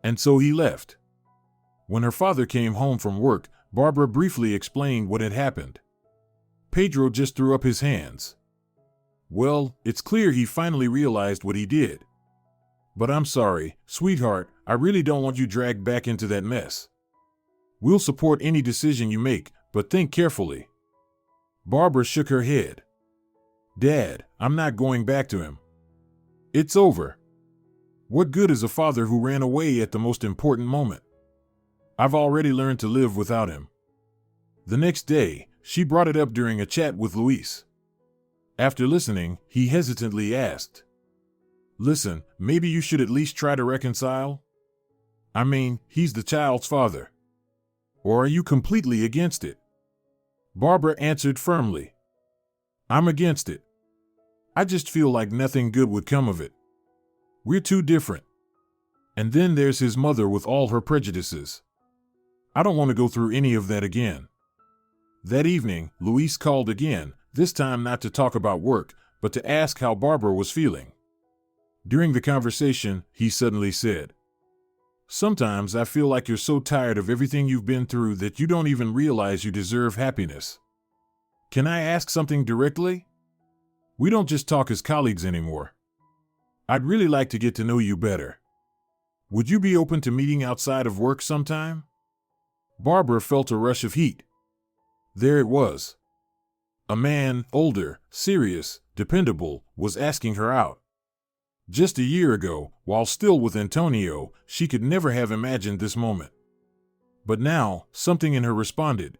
And so he left. When her father came home from work, Barbara briefly explained what had happened. Pedro just threw up his hands. "Well, it's clear he finally realized what he did. But I'm sorry, sweetheart, I really don't want you dragged back into that mess. We'll support any decision you make, but think carefully." Barbara shook her head. "Dad, I'm not going back to him. It's over. What good is a father who ran away at the most important moment? I've already learned to live without him." The next day, she brought it up during a chat with Luis. After listening, he hesitantly asked, "Listen, maybe you should at least try to reconcile? I mean, he's the child's father. Or are you completely against it?" Barbara answered firmly, "I'm against it. I just feel like nothing good would come of it. We're too different. And then there's his mother with all her prejudices. I don't want to go through any of that again." That evening, Luis called again, this time not to talk about work, but to ask how Barbara was feeling. During the conversation, he suddenly said, "Sometimes I feel like you're so tired of everything you've been through that you don't even realize you deserve happiness. Can I ask something directly? We don't just talk as colleagues anymore. I'd really like to get to know you better. Would you be open to meeting outside of work sometime? Barbara felt a rush of heat. There it was. A man, older, serious, dependable, was asking her out. Just a year ago, while still with Antonio, she could never have imagined this moment. But now, something in her responded.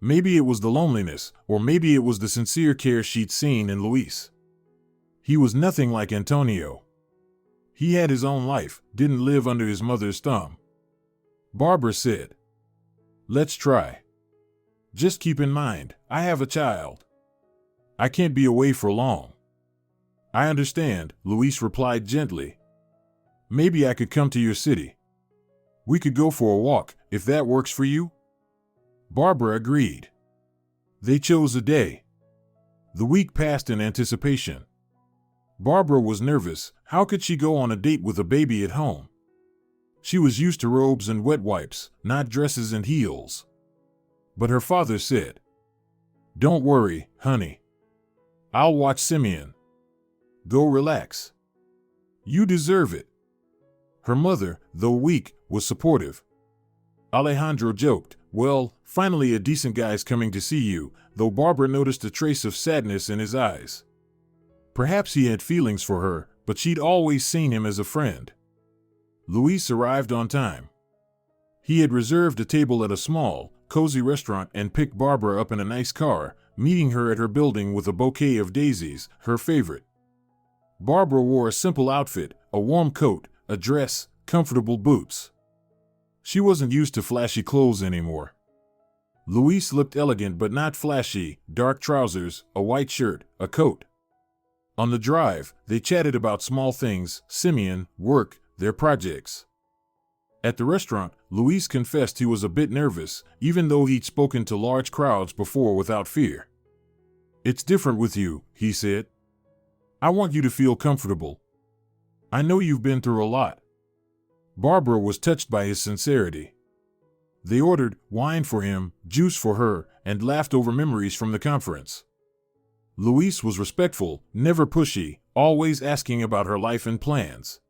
Maybe it was the loneliness, or maybe it was the sincere care she'd seen in Luis. He was nothing like Antonio. He had his own life, didn't live under his mother's thumb. Barbara said, "Let's try. Just keep in mind, I have a child. I can't be away for long." "I understand," Luis replied gently. "Maybe I could come to your city. We could go for a walk, if that works for you." Barbara agreed. They chose a day. The week passed in anticipation. Barbara was nervous. How could she go on a date with a baby at home? She was used to robes and wet wipes, not dresses and heels. But her father said, "Don't worry, honey. I'll watch Simeon. Go relax. You deserve it." Her mother, though weak, was supportive. Alejandro joked, "Well, finally a decent guy's coming to see you," though Barbara noticed a trace of sadness in his eyes. Perhaps he had feelings for her, but she'd always seen him as a friend. Luis arrived on time. He had reserved a table at a small, cozy restaurant and picked Barbara up in a nice car, meeting her at her building with a bouquet of daisies, her favorite. Barbara wore a simple outfit, a warm coat, a dress, comfortable boots. She wasn't used to flashy clothes anymore. Luis looked elegant but not flashy, dark trousers, a white shirt, a coat. On the drive, they chatted about small things, Simeon, work, their projects. At the restaurant, Luis confessed he was a bit nervous, even though he'd spoken to large crowds before without fear. "It's different with you," he said. "I want you to feel comfortable. I know you've been through a lot." Barbara was touched by his sincerity. They ordered wine for him, juice for her, and laughed over memories from the conference. Luis was respectful, never pushy, always asking about her life and plans.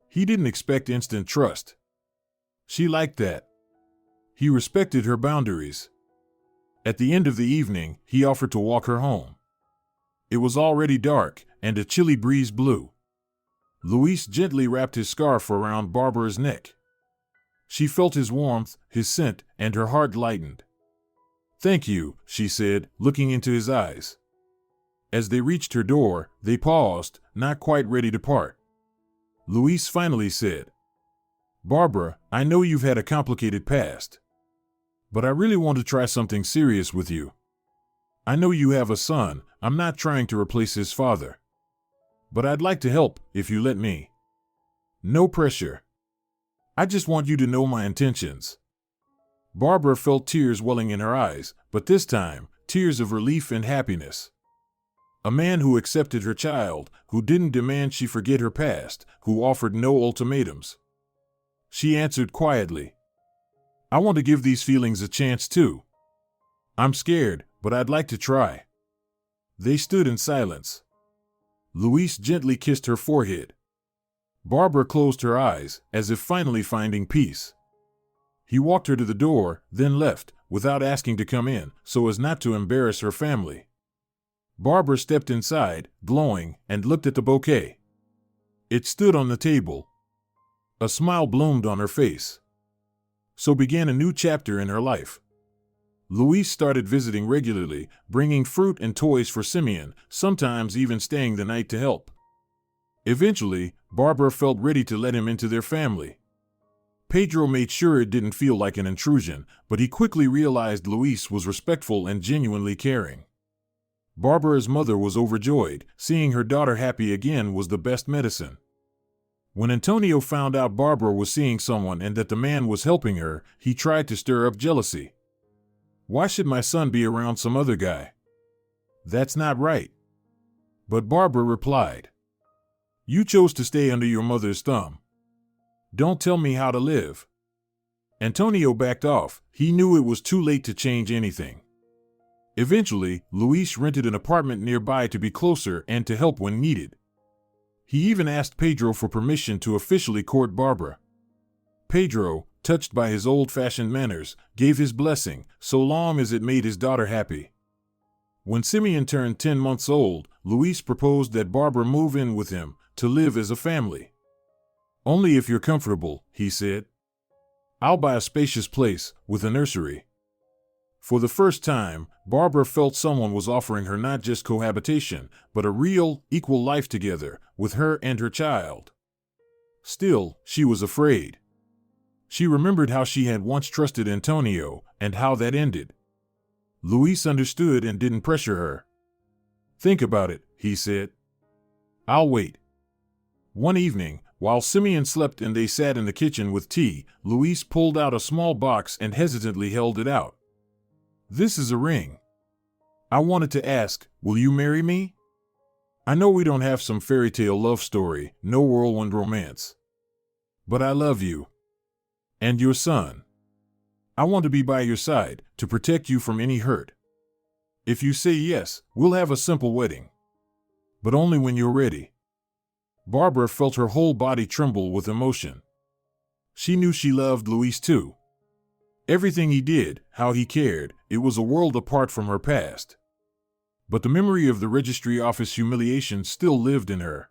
He didn't expect instant trust. She liked that. He respected her boundaries. At the end of the evening, he offered to walk her home. It was already dark, and a chilly breeze blew. Luis gently wrapped his scarf around Barbara's neck. She felt his warmth, his scent, and her heart lightened. "Thank you," she said, looking into his eyes. As they reached her door, they paused, not quite ready to part. Luis finally said, "Barbara, I know you've had a complicated past. But I really want to try something serious with you. I know you have a son. I'm not trying to replace his father. But I'd like to help, if you let me. No pressure. I just want you to know my intentions." Barbara felt tears welling in her eyes, but this time, tears of relief and happiness. A man who accepted her child, who didn't demand she forget her past, who offered no ultimatums. She answered quietly, "I want to give these feelings a chance too. I'm scared, but I'd like to try." They stood in silence. Luis gently kissed her forehead. Barbara closed her eyes, as if finally finding peace. He walked her to the door, then left, without asking to come in, so as not to embarrass her family. Barbara stepped inside, glowing, and looked at the bouquet. It stood on the table. A smile bloomed on her face. So began a new chapter in her life. Luis started visiting regularly, bringing fruit and toys for Simeon, sometimes even staying the night to help. Eventually, Barbara felt ready to let him into their family. Pedro made sure it didn't feel like an intrusion, but he quickly realized Luis was respectful and genuinely caring. Barbara's mother was overjoyed. Seeing her daughter happy again was the best medicine. When Antonio found out Barbara was seeing someone and that the man was helping her, he tried to stir up jealousy. "Why should my son be around some other guy? That's not right." But Barbara replied, "You chose to stay under your mother's thumb. Don't tell me how to live." Antonio backed off. He knew it was too late to change anything. Eventually, Luis rented an apartment nearby to be closer and to help when needed. He even asked Pedro for permission to officially court Barbara. Pedro, touched by his old-fashioned manners, gave his blessing, so long as it made his daughter happy. When Simeon turned 10 months old, Luis proposed that Barbara move in with him to live as a family. "Only if you're comfortable," he said. "I'll buy a spacious place with a nursery." For the first time, Barbara felt someone was offering her not just cohabitation, but a real, equal life together with her and her child. Still, she was afraid. She remembered how she had once trusted Antonio and how that ended. Luis understood and didn't pressure her. "Think about it," he said. "I'll wait." One evening, while Simeon slept and they sat in the kitchen with tea, Luis pulled out a small box and hesitantly held it out. "This is a ring. I wanted to ask, will you marry me? I know we don't have some fairy tale love story, no whirlwind romance. But I love you. And your son. I want to be by your side, to protect you from any hurt. If you say yes, we'll have a simple wedding. But only when you're ready." Barbara felt her whole body tremble with emotion. She knew she loved Luis too. Everything he did, how he cared, it was a world apart from her past. But the memory of the registry office humiliation still lived in her.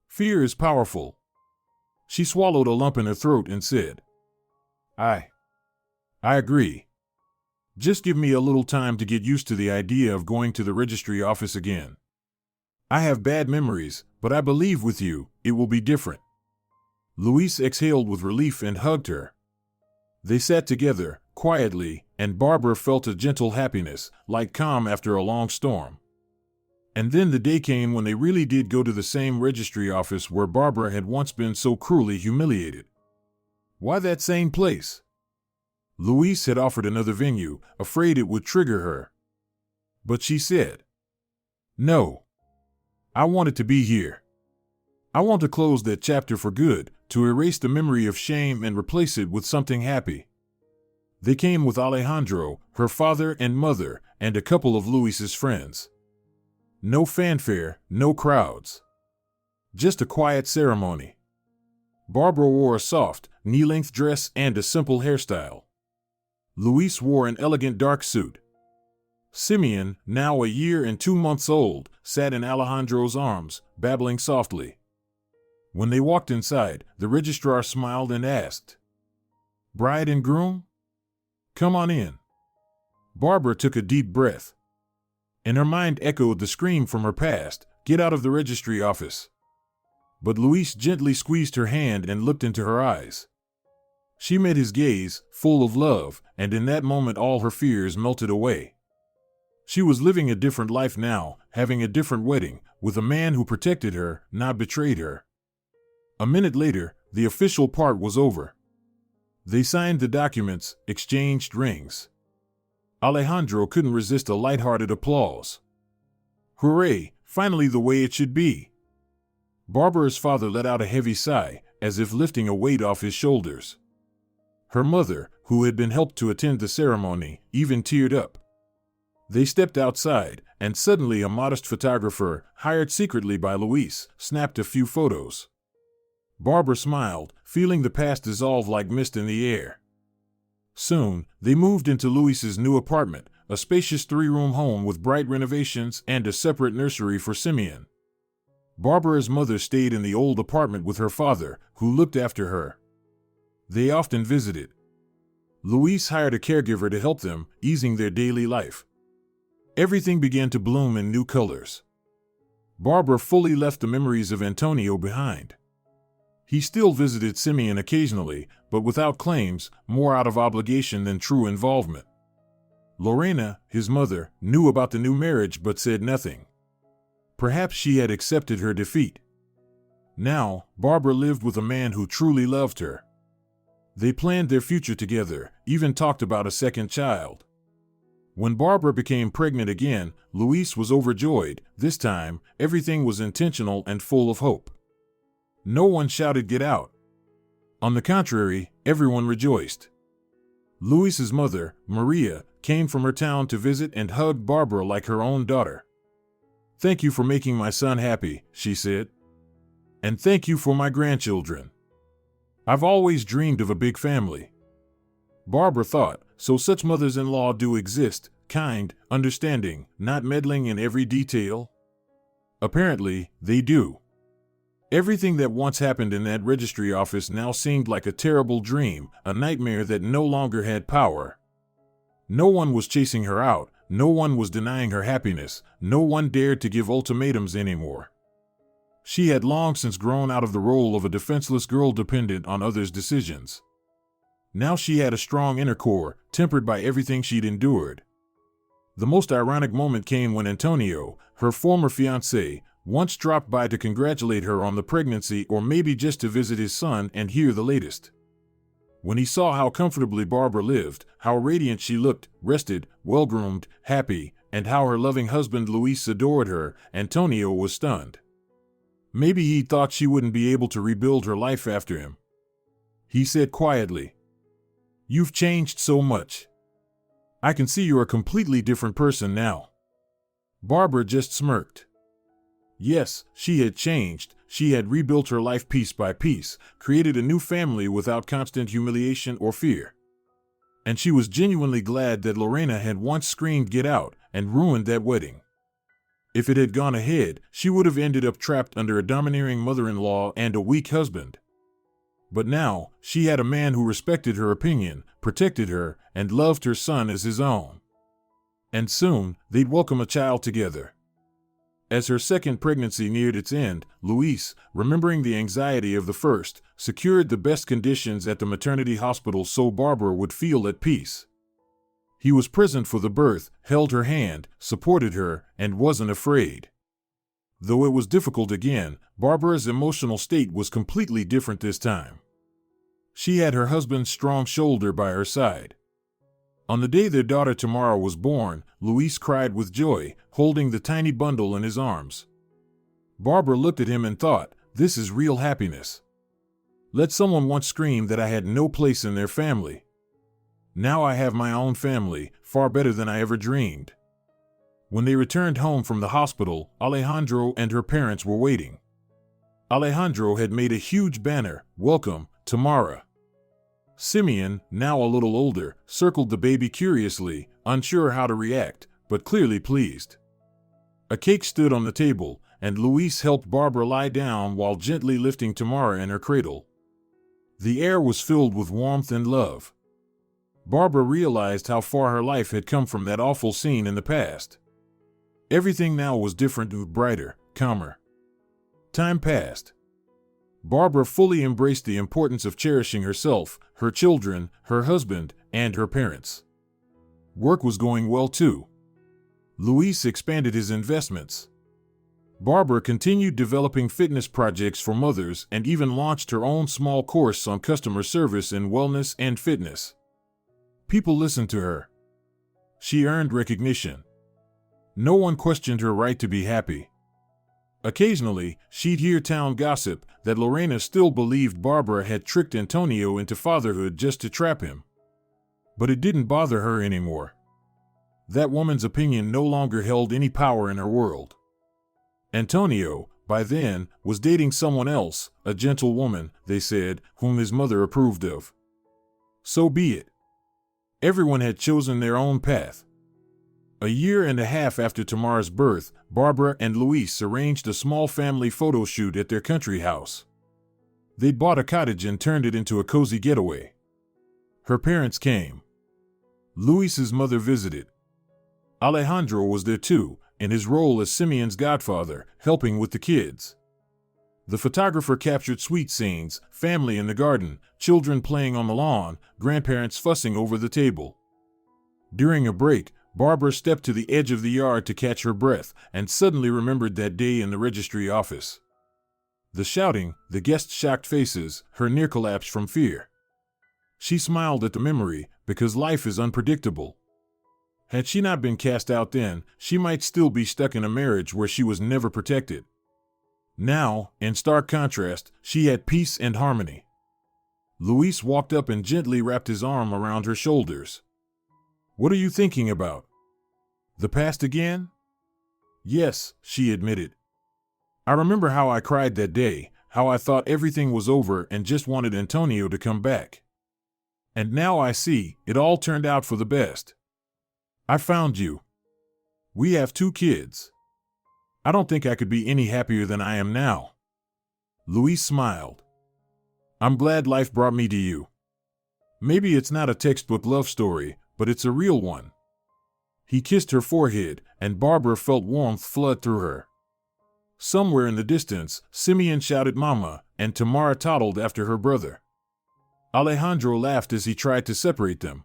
Fear is powerful. She swallowed a lump in her throat and said, I agree. Just give me a little time to get used to the idea of going to the registry office again. I have bad memories, but I believe with you, it will be different." Luis exhaled with relief and hugged her. They sat together, quietly, and Barbara felt a gentle happiness, like calm after a long storm. And then the day came when they really did go to the same registry office where Barbara had once been so cruelly humiliated. Why that same place? Luis had offered another venue, afraid it would trigger her. But she said, "No. I want it to be here. I want to close that chapter for good, to erase the memory of shame and replace it with something happy." They came with Alejandro, her father and mother, and a couple of Luis's friends. No fanfare, no crowds. Just a quiet ceremony. Barbara wore a soft, knee-length dress and a simple hairstyle. Luis wore an elegant dark suit. Simeon, now a year and 2 months old, sat in Alejandro's arms, babbling softly. When they walked inside, the registrar smiled and asked, "Bride and groom? Come on in." Barbara took a deep breath. In her mind echoed the scream from her past, "Get out of the registry office." But Luis gently squeezed her hand and looked into her eyes. She met his gaze, full of love, and in that moment all her fears melted away. She was living a different life now, having a different wedding, with a man who protected her, not betrayed her. A minute later, the official part was over. They signed the documents, exchanged rings. Alejandro couldn't resist a light-hearted applause. Hooray, finally the way it should be. Barbara's father let out a heavy sigh, as if lifting a weight off his shoulders. Her mother, who had been helped to attend the ceremony, even teared up. They stepped outside, and suddenly a modest photographer, hired secretly by Luis, snapped a few photos. Barbara smiled, feeling the past dissolve like mist in the air. Soon, they moved into Luis's new apartment, a spacious 3-room home with bright renovations and a separate nursery for Simeon. Barbara's mother stayed in the old apartment with her father, who looked after her. They often visited. Luis hired a caregiver to help them, easing their daily life. Everything began to bloom in new colors. Barbara fully left the memories of Antonio behind. He still visited Simeon occasionally, but without claims, more out of obligation than true involvement. Lorena, his mother, knew about the new marriage but said nothing. Perhaps she had accepted her defeat. Now, Barbara lived with a man who truly loved her. They planned their future together, even talked about a second child. When Barbara became pregnant again, Luis was overjoyed. This time, everything was intentional and full of hope. No one shouted "Get out!" On the contrary, everyone rejoiced. Luis's mother, Maria, came from her town to visit and hugged Barbara like her own daughter. "Thank you for making my son happy," she said. "And thank you for my grandchildren. I've always dreamed of a big family." Barbara thought, so such mothers-in-law do exist, kind, understanding, not meddling in every detail? Apparently, they do. Everything that once happened in that registry office now seemed like a terrible dream, a nightmare that no longer had power. No one was chasing her out, no one was denying her happiness, no one dared to give ultimatums anymore. She had long since grown out of the role of a defenseless girl dependent on others' decisions. Now she had a strong inner core, tempered by everything she'd endured. The most ironic moment came when Antonio, her former fiancé, once dropped by to congratulate her on the pregnancy or maybe just to visit his son and hear the latest. When he saw how comfortably Barbara lived, how radiant she looked, rested, well-groomed, happy, and how her loving husband Luis adored her, Antonio was stunned. Maybe he thought she wouldn't be able to rebuild her life after him. He said quietly, "You've changed so much. I can see you're a completely different person now." Barbara just smirked. Yes, she had changed. She had rebuilt her life piece by piece, created a new family without constant humiliation or fear. And she was genuinely glad that Lorena had once screamed "Get out" and ruined that wedding. If it had gone ahead, she would have ended up trapped under a domineering mother-in-law and a weak husband. But now, she had a man who respected her opinion, protected her, and loved her son as his own. And soon, they'd welcome a child together. As her second pregnancy neared its end, Luis, remembering the anxiety of the first, secured the best conditions at the maternity hospital so Barbara would feel at peace. He was present for the birth, held her hand, supported her, and wasn't afraid. Though it was difficult again, Barbara's emotional state was completely different this time. She had her husband's strong shoulder by her side. On the day their daughter Tamara was born, Luis cried with joy, holding the tiny bundle in his arms. Barbara looked at him and thought, "This is real happiness." Let someone once scream that I had no place in their family. Now I have my own family, far better than I ever dreamed. When they returned home from the hospital, Alejandro and her parents were waiting. Alejandro had made a huge banner, "Welcome, Tamara." Simeon, now a little older, circled the baby curiously, unsure how to react, but clearly pleased. A cake stood on the table, and Luis helped Barbara lie down while gently lifting Tamara in her cradle. The air was filled with warmth and love. Barbara realized how far her life had come from that awful scene in the past. Everything now was different, brighter, calmer. Time passed. Barbara fully embraced the importance of cherishing herself, her children, her husband, and her parents. Work was going well too. Luis expanded his investments. Barbara continued developing fitness projects for mothers and even launched her own small course on customer service in wellness and fitness. People listened to her. She earned recognition. No one questioned her right to be happy. Occasionally, she'd hear town gossip that Lorena still believed Barbara had tricked Antonio into fatherhood just to trap him. But it didn't bother her anymore. That woman's opinion no longer held any power in her world. Antonio, by then, was dating someone else, a gentle woman, they said, whom his mother approved of. So be it. Everyone had chosen their own path. A year and a half after Tamara's birth, Barbara and Luis arranged a small family photo shoot at their country house. They'd bought a cottage and turned it into a cozy getaway. Her parents came. Luis's mother visited. Alejandro was there too, in his role as Simeon's godfather, helping with the kids. The photographer captured sweet scenes, family in the garden, children playing on the lawn, grandparents fussing over the table. During a break, Barbara stepped to the edge of the yard to catch her breath and suddenly remembered that day in the registry office. The shouting, the guests' shocked faces, her near collapse from fear. She smiled at the memory, because life is unpredictable. Had she not been cast out then, she might still be stuck in a marriage where she was never protected. Now, in stark contrast, she had peace and harmony. Luis walked up and gently wrapped his arm around her shoulders. "What are you thinking about? The past again?" "Yes," she admitted. "I remember how I cried that day, how I thought everything was over and just wanted Antonio to come back. And now I see, it all turned out for the best. I found you. We have 2 kids. I don't think I could be any happier than I am now." Luis smiled. "I'm glad life brought me to you. Maybe it's not a textbook love story, but it's a real one." He kissed her forehead, and Barbara felt warmth flood through her. Somewhere in the distance, Simeon shouted "Mama," and Tamara toddled after her brother. Alejandro laughed as he tried to separate them.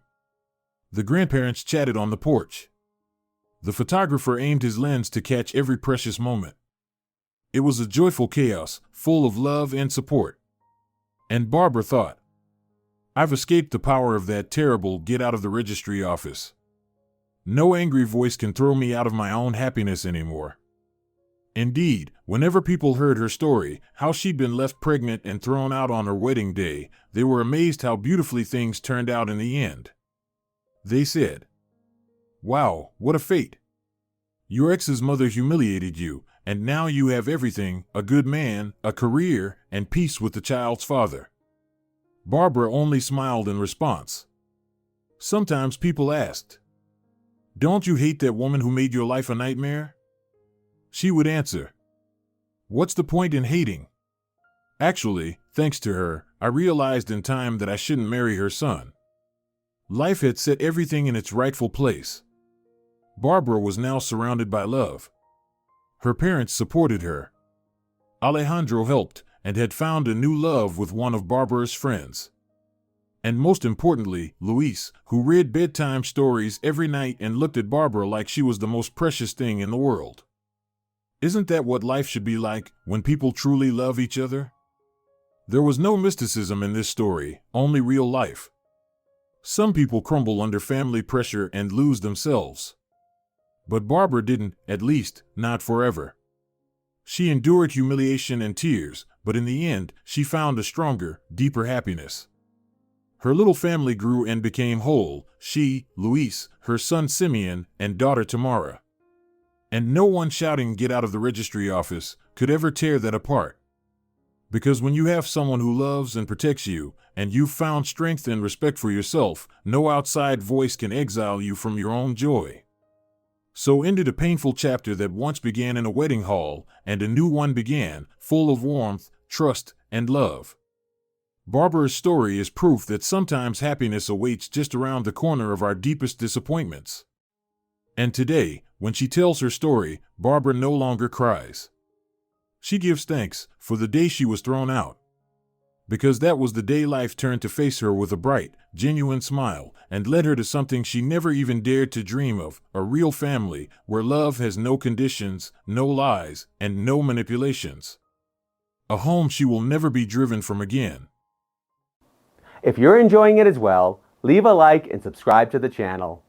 The grandparents chatted on the porch. The photographer aimed his lens to catch every precious moment. It was a joyful chaos, full of love and support. And Barbara thought, "I've escaped the power of that terrible get out of the registry office. No angry voice can throw me out of my own happiness anymore." Indeed, whenever people heard her story, how she'd been left pregnant and thrown out on her wedding day, they were amazed how beautifully things turned out in the end. They said, "Wow, what a fate. Your ex's mother humiliated you, and now you have everything: a good man, a career, and peace with the child's father." Barbara only smiled in response. Sometimes people asked, "Don't you hate that woman who made your life a nightmare?" She would answer, "What's the point in hating? Actually, thanks to her, I realized in time that I shouldn't marry her son." Life had set everything in its rightful place. Barbara was now surrounded by love. Her parents supported her. Alejandro helped, and had found a new love with one of Barbara's friends. And most importantly, Luis, who read bedtime stories every night and looked at Barbara like she was the most precious thing in the world. Isn't that what life should be like, when people truly love each other? There was no mysticism in this story, only real life. Some people crumble under family pressure and lose themselves. But Barbara didn't, at least, not forever. She endured humiliation and tears, but in the end, she found a stronger, deeper happiness. Her little family grew and became whole: she, Luis, her son Simeon, and daughter Tamara. And no one shouting "get out of the registry office" could ever tear that apart. Because when you have someone who loves and protects you, and you've found strength and respect for yourself, no outside voice can exile you from your own joy. So ended a painful chapter that once began in a wedding hall, and a new one began, full of warmth, trust, and love. Barbara's story is proof that sometimes happiness awaits just around the corner of our deepest disappointments. And today, when she tells her story, Barbara no longer cries. She gives thanks for the day she was thrown out. Because that was the day life turned to face her with a bright, genuine smile, and led her to something she never even dared to dream of: a real family, where love has no conditions, no lies, and no manipulations. A home she will never be driven from again. If you're enjoying it as well, leave a like and subscribe to the channel.